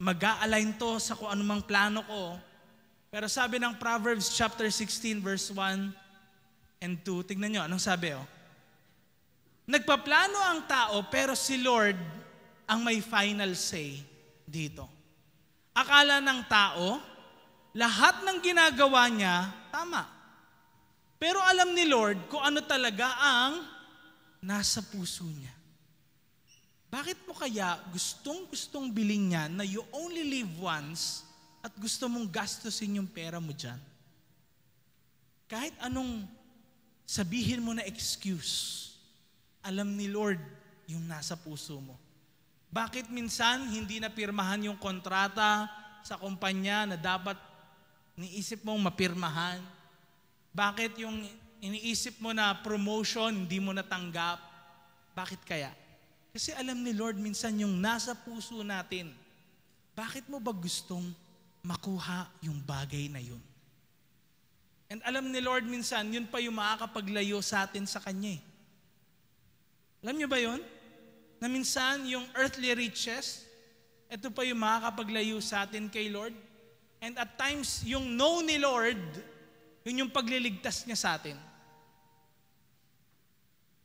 Mag-a-align to sa kung anumang plano ko. Pero sabi ng Proverbs chapter 16 verse 1 and 2, tignan nyo, anong sabi? Nagpaplano ang tao pero si Lord ang may final say dito. Akala ng tao, lahat ng ginagawa niya, tama. Pero alam ni Lord kung ano talaga ang nasa puso niya. Bakit mo kaya gustong bilhin niya na you only live once at gusto mong gastusin yung pera mo dyan? Kahit anong sabihin mo na excuse, alam ni Lord yung nasa puso mo. Bakit minsan hindi napirmahan yung kontrata sa kumpanya na dapat iniisip mong mapirmahan? Bakit yung iniisip mo na promotion hindi mo natanggap? Bakit kaya? Kasi alam ni Lord minsan yung nasa puso natin. Bakit mo ba gustong makuha yung bagay na yun? And alam ni Lord minsan, yun pa yung makakapaglayo sa atin sa Kanya. Alam niyo ba yun? Na minsan yung earthly riches, ito pa yung makakapaglayo sa atin kay Lord. And at times, yung know ni Lord, yun yung pagliligtas niya sa atin.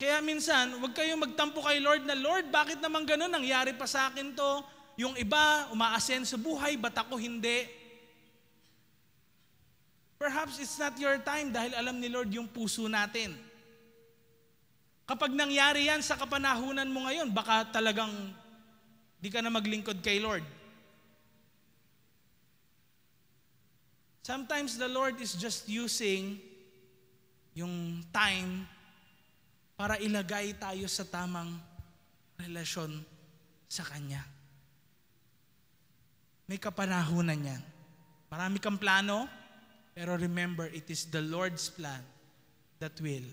Kaya minsan, huwag kayong magtampo kay Lord na, Lord, bakit naman ganun? Nangyari pa sa akin to. Yung iba, umaasen sa buhay, ba't ako hindi? Perhaps it's not your time dahil alam ni Lord yung puso natin. Kapag nangyari yan sa kapanahunan mo ngayon, baka talagang di ka na maglingkod kay Lord. Sometimes the Lord is just using yung time para ilagay tayo sa tamang relasyon sa Kanya. May kapanahunan yan. Marami kang plano, pero remember, it is the Lord's plan that will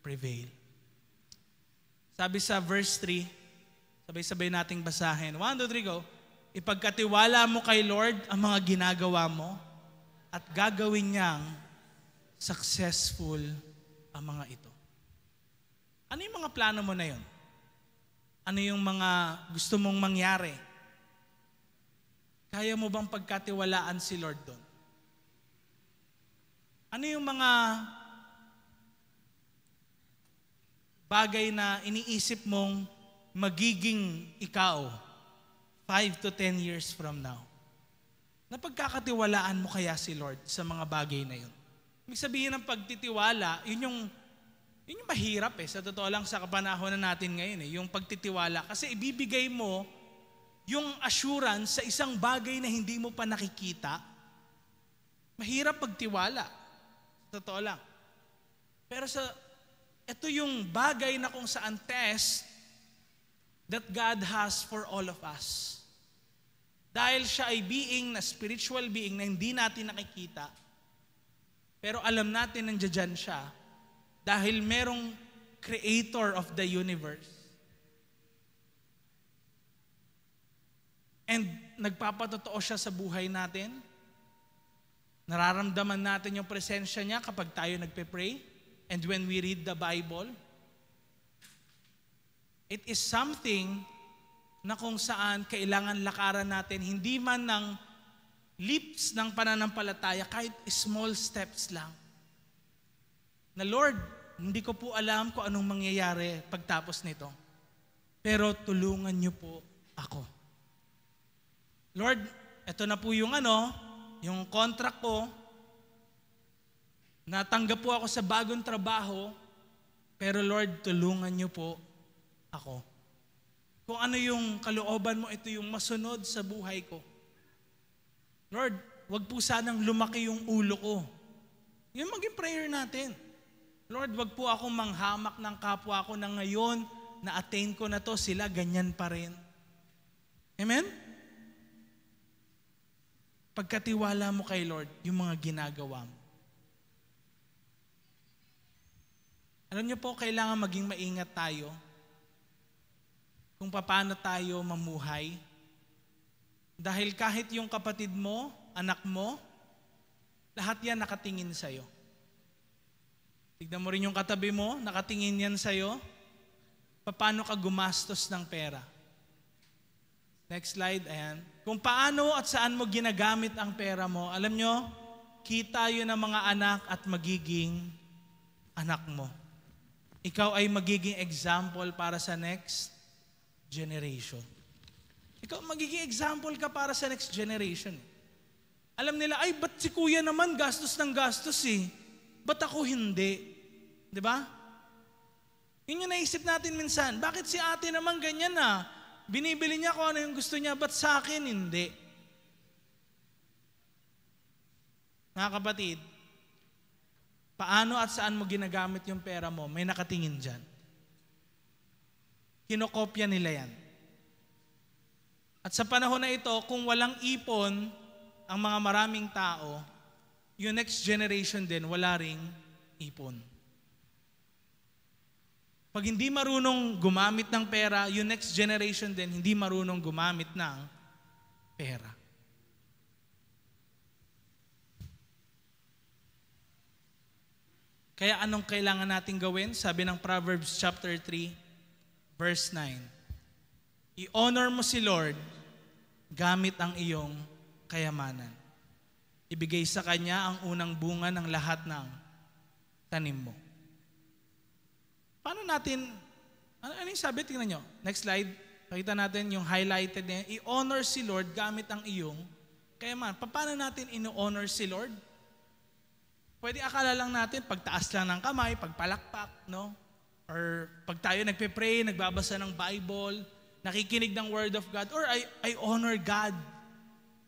prevail. Sabi sa verse 3, sabay-sabay nating basahin. 1, 2, 3, go. Ipagkatiwala mo kay Lord ang mga ginagawa mo at gagawin niyang successful ang mga ito. Ano yung mga plano mo na yun? Ano yung mga gusto mong mangyari? Kaya mo bang pagkatiwalaan si Lord doon? Ano yung mga bagay na iniisip mong magiging ikaw 5 to 10 years from now? Napagkakatiwalaan mo kaya si Lord sa mga bagay na yun? Ibig sabihin ng pagtitiwala, yun yung mahirap sa totoo lang sa kapanahon na natin ngayon yung pagtitiwala. Kasi ibibigay mo yung assurance sa isang bagay na hindi mo pa nakikita. Mahirap pagtiwala. Sa totoo lang. Pero ito yung bagay na kung saan test that God has for all of us. Dahil siya ay being na spiritual being na hindi natin nakikita, pero alam natin nandiyan siya dahil merong creator of the universe. And nagpapatotoo siya sa buhay natin. Nararamdaman natin yung presensya niya kapag tayo nagpe-pray and when we read the Bible. It is something na kung saan kailangan lakaran natin, hindi man ng leaps ng pananampalataya, kahit small steps lang. Na Lord, hindi ko po alam kung anong mangyayari pagtapos nito. Pero tulungan niyo po ako. Lord, ito na po yung yung contract ko. Natanggap po ako sa bagong trabaho. Pero Lord, tulungan niyo po ako. Kung ano yung kalooban mo, ito yung masunod sa buhay ko. Lord, wag po sanang lumaki yung ulo ko. Yun maging prayer natin. Lord, wag po akong manghamak ng kapwa ko na ngayon, na-attain ko na to, sila ganyan pa rin. Amen? Pagkatiwala mo kay Lord, yung mga ginagawa mo. Alam niyo po, kailangan maging maingat tayo kung paano tayo mamuhay. Dahil kahit yung kapatid mo, anak mo, lahat yan nakatingin sa'yo. Tignan mo rin yung katabi mo, nakatingin yan sa'yo. Paano ka gumastos ng pera? Next slide, ayan. Kung paano at saan mo ginagamit ang pera mo, alam nyo, kita yun ng mga anak at magiging anak mo. Ikaw ay magiging example para sa next generation. Ikaw magiging example ka para sa next generation. Alam nila, ay ba't si kuya naman gastos ng gastos Ba't ako hindi? Diba? Yun yung naisip natin minsan. Bakit si ate naman ganyan Binibili niya kung ano yung gusto niya, ba't sa akin hindi? Mga kapatid, paano at saan mo ginagamit yung pera mo, may nakatingin dyan. Kinokopya nila yan. At sa panahon na ito, kung walang ipon ang mga maraming tao, yung next generation din, wala ring ipon. Pag hindi marunong gumamit ng pera, yung next generation din, hindi marunong gumamit ng pera. Kaya anong kailangan natin gawin? Sabi ng Proverbs chapter 3, verse 9. I-honor mo si Lord gamit ang iyong kayamanan. Ibigay sa Kanya ang unang bunga ng lahat ng tanim mo. Paano natin, ano yung sabi? Tingnan nyo. Next slide. Pakita natin yung highlighted niya. I-honor si Lord gamit ang iyong kayamanan. Paano natin ino-honor si Lord? Pwede akala lang natin, pagtaas lang ng kamay, pagpalakpak, no? Or pag tayo nagpe-pray, nagbabasa ng Bible, nakikinig ng Word of God, or I honor God.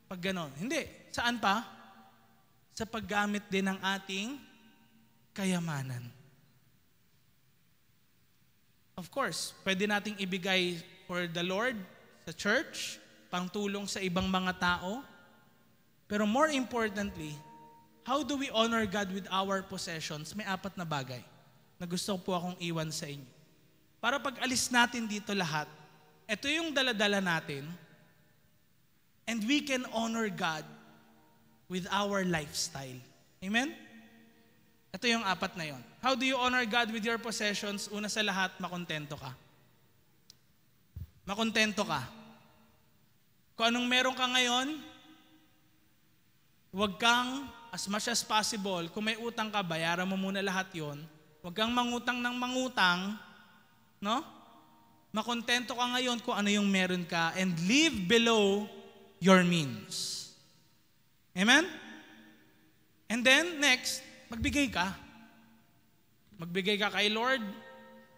Pag ganon. Hindi. Saan pa? Sa paggamit din ng ating kayamanan. Of course, pwede nating ibigay for the Lord, sa church, pangtulong sa ibang mga tao. Pero more importantly, how do we honor God with our possessions? May 4 na bagay na gusto ko po akong iwan sa inyo. Para pag alis natin dito lahat, ito yung daladala natin, and we can honor God with our lifestyle. Amen? Ito yung apat na yon. How do you honor God with your possessions? Una sa lahat, makontento ka. Makontento ka. Kung anong meron ka ngayon, huwag kang, as much as possible, kung may utang ka, bayaran mo muna lahat yon. Huwag kang mangutang ng mangutang, no? Makontento ka ngayon kung ano yung meron ka and live below your means. Amen? And then, next, magbigay ka. Magbigay ka kay Lord,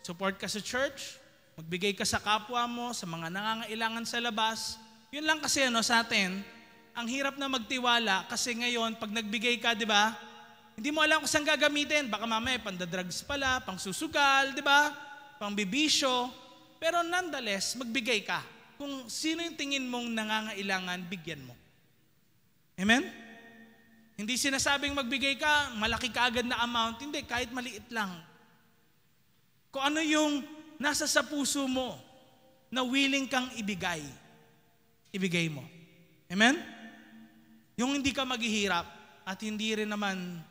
support ka sa church, magbigay ka sa kapwa mo, sa mga nangangailangan sa labas. Yun lang kasi sa atin, ang hirap na magtiwala kasi ngayon, pag nagbigay ka, di ba, hindi mo alam kung saan gagamitin. Baka mamaya, pandadrugs pala, pang susugal, di ba, pang bibisyo. Pero nonetheless, magbigay ka. Kung sino yung tingin mong nangangailangan, bigyan mo. Amen? Hindi sinasabing magbigay ka, malaki ka agad na amount. Hindi, kahit maliit lang. Kung ano yung nasa sa puso mo na willing kang ibigay, ibigay mo. Amen? Yung hindi ka maghihirap at hindi rin naman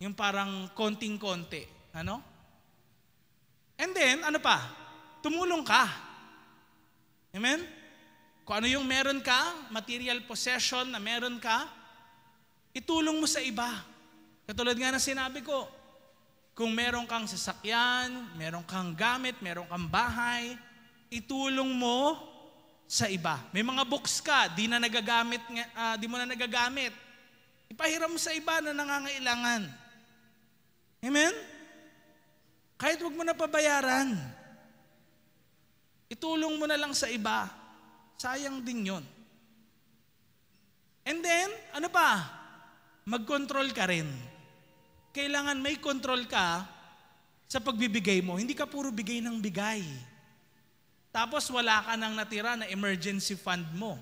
yung parang konting-konti. Ano? And then, ano pa? Tumulong ka. Amen? Kung ano yung meron ka, material possession na meron ka, itulong mo sa iba. Katulad nga na sinabi ko, kung meron kang sasakyan, meron kang gamit, meron kang bahay, itulong mo sa iba. May mga books ka, di mo na nagagamit. Ipahiram mo sa iba na nangangailangan. Amen? Kahit wag mo na pabayaran. Itulong mo na lang sa iba. Sayang din yun. And then, ano pa? Mag-control ka rin. Kailangan may control ka sa pagbibigay mo. Hindi ka puro bigay ng bigay. Tapos wala ka nang natira na emergency fund mo.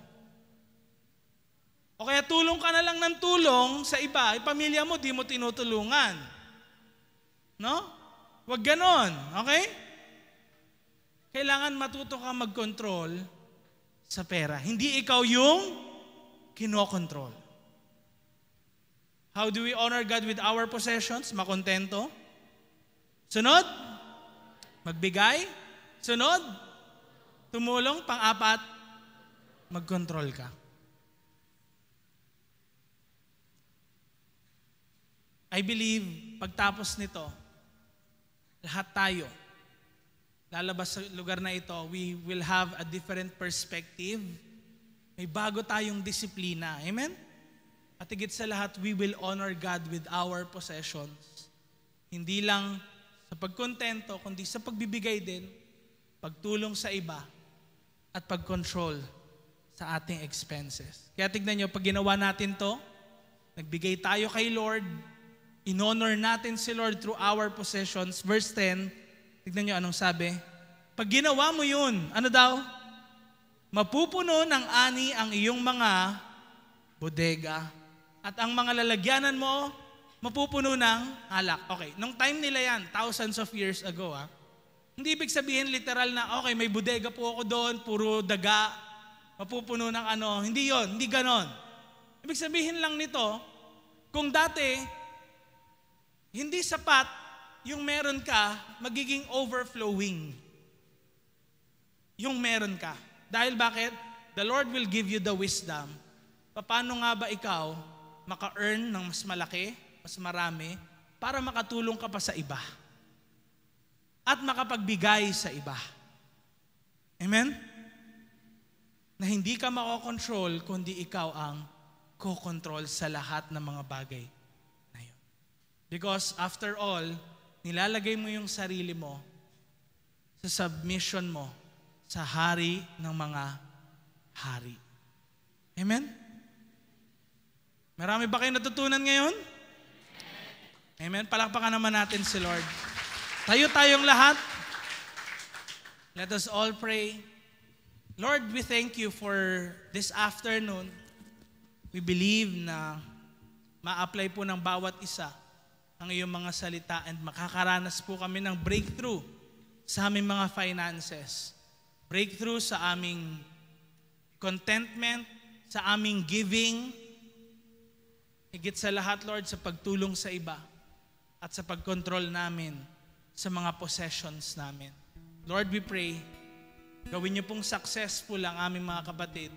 O kaya tulong ka na lang ng tulong sa iba. Pamilya mo, di mo tinutulungan. No? Huwag ganon. Okay? Kailangan matuto ka mag-control sa pera. Hindi ikaw yung kinokontrol. How do we honor God with our possessions? Makontento. Sunod, magbigay. Sunod, tumulong. Pang-apat, mag-control ka. I believe, pagtapos nito, lahat tayo, lalabas sa lugar na ito, we will have a different perspective. May bago tayong disiplina. Amen? At higit sa lahat, we will honor God with our possessions. Hindi lang sa pagkontento, kundi sa pagbibigay din, pagtulong sa iba, at pag-control sa ating expenses. Kaya tignan nyo, pag ginawa natin to, nagbigay tayo kay Lord, in-honor natin si Lord through our possessions. Verse 10, tignan nyo anong sabi. Pag ginawa mo yun, ano daw? Mapupuno ng ani ang iyong mga bodega. At ang mga lalagyanan mo, mapupuno ng alak. Okay, nung time nila yan, thousands of years ago, hindi ibig sabihin literal na, okay, may bodega po ako doon, puro daga, mapupuno ng ano. Hindi yon, hindi ganon. Ibig sabihin lang nito, kung dati, hindi sapat yung meron ka, magiging overflowing. Yung meron ka. Dahil bakit? The Lord will give you the wisdom. Paano nga ba ikaw maka-earn ng mas malaki, mas marami, para makatulong ka pa sa iba? At makapagbigay sa iba. Amen? Na hindi ka makokontrol, kundi ikaw ang kokontrol sa lahat ng mga bagay. Because after all, nilalagay mo yung sarili mo sa submission mo sa hari ng mga hari. Amen? Marami ba kayong natutunan ngayon? Amen? Palakpakan naman natin si Lord. Tayo tayong lahat. Let us all pray. Lord, we thank you for this afternoon. We believe na ma-apply po ng bawat isa ang iyong mga salita and makakaranas po kami ng breakthrough sa aming mga finances. Breakthrough sa aming contentment, sa aming giving. Higit sa lahat, Lord, sa pagtulong sa iba. at sa pagkontrol namin sa mga possessions namin. Lord, we pray, gawin niyo pong successful ang aming mga kapatid.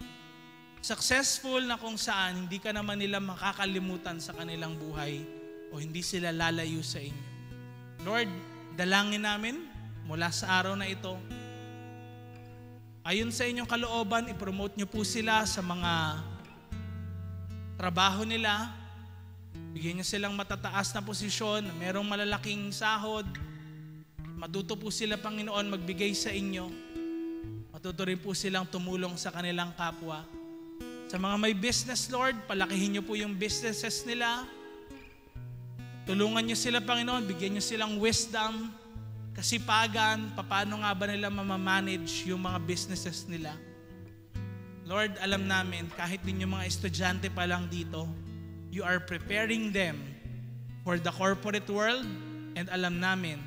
Successful na kung saan hindi ka naman nila makakalimutan sa kanilang buhay o hindi sila lalayo sa inyo. Lord, dalangin namin mula sa araw na ito, ayon sa inyong kalooban, ipromote niyo po sila sa mga trabaho nila, bigyan niyo silang matataas na posisyon, merong malalaking sahod, matuto po sila, Panginoon, magbigay sa inyo, matuto rin po silang tumulong sa kanilang kapwa. Sa mga may business, Lord, palakihin niyo po yung businesses nila. Tulungan niyo sila, Panginoon, bigyan niyo silang wisdom, kasipagan, paano nga ba nila mamamanage yung mga businesses nila. Lord, alam namin, kahit din yung mga estudyante pa lang dito, you are preparing them for the corporate world, and alam namin,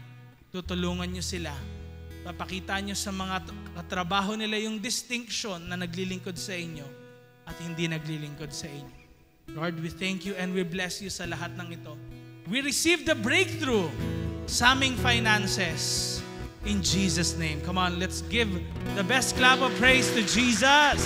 tutulungan niyo sila. Papakita niyo sa mga katrabaho nila yung distinction na naglilingkod sa inyo at hindi naglilingkod sa inyo. Lord, we thank you and we bless you sa lahat ng ito. We receive the breakthrough sa aming finances in Jesus' name. Come on, let's give the best clap of praise to Jesus.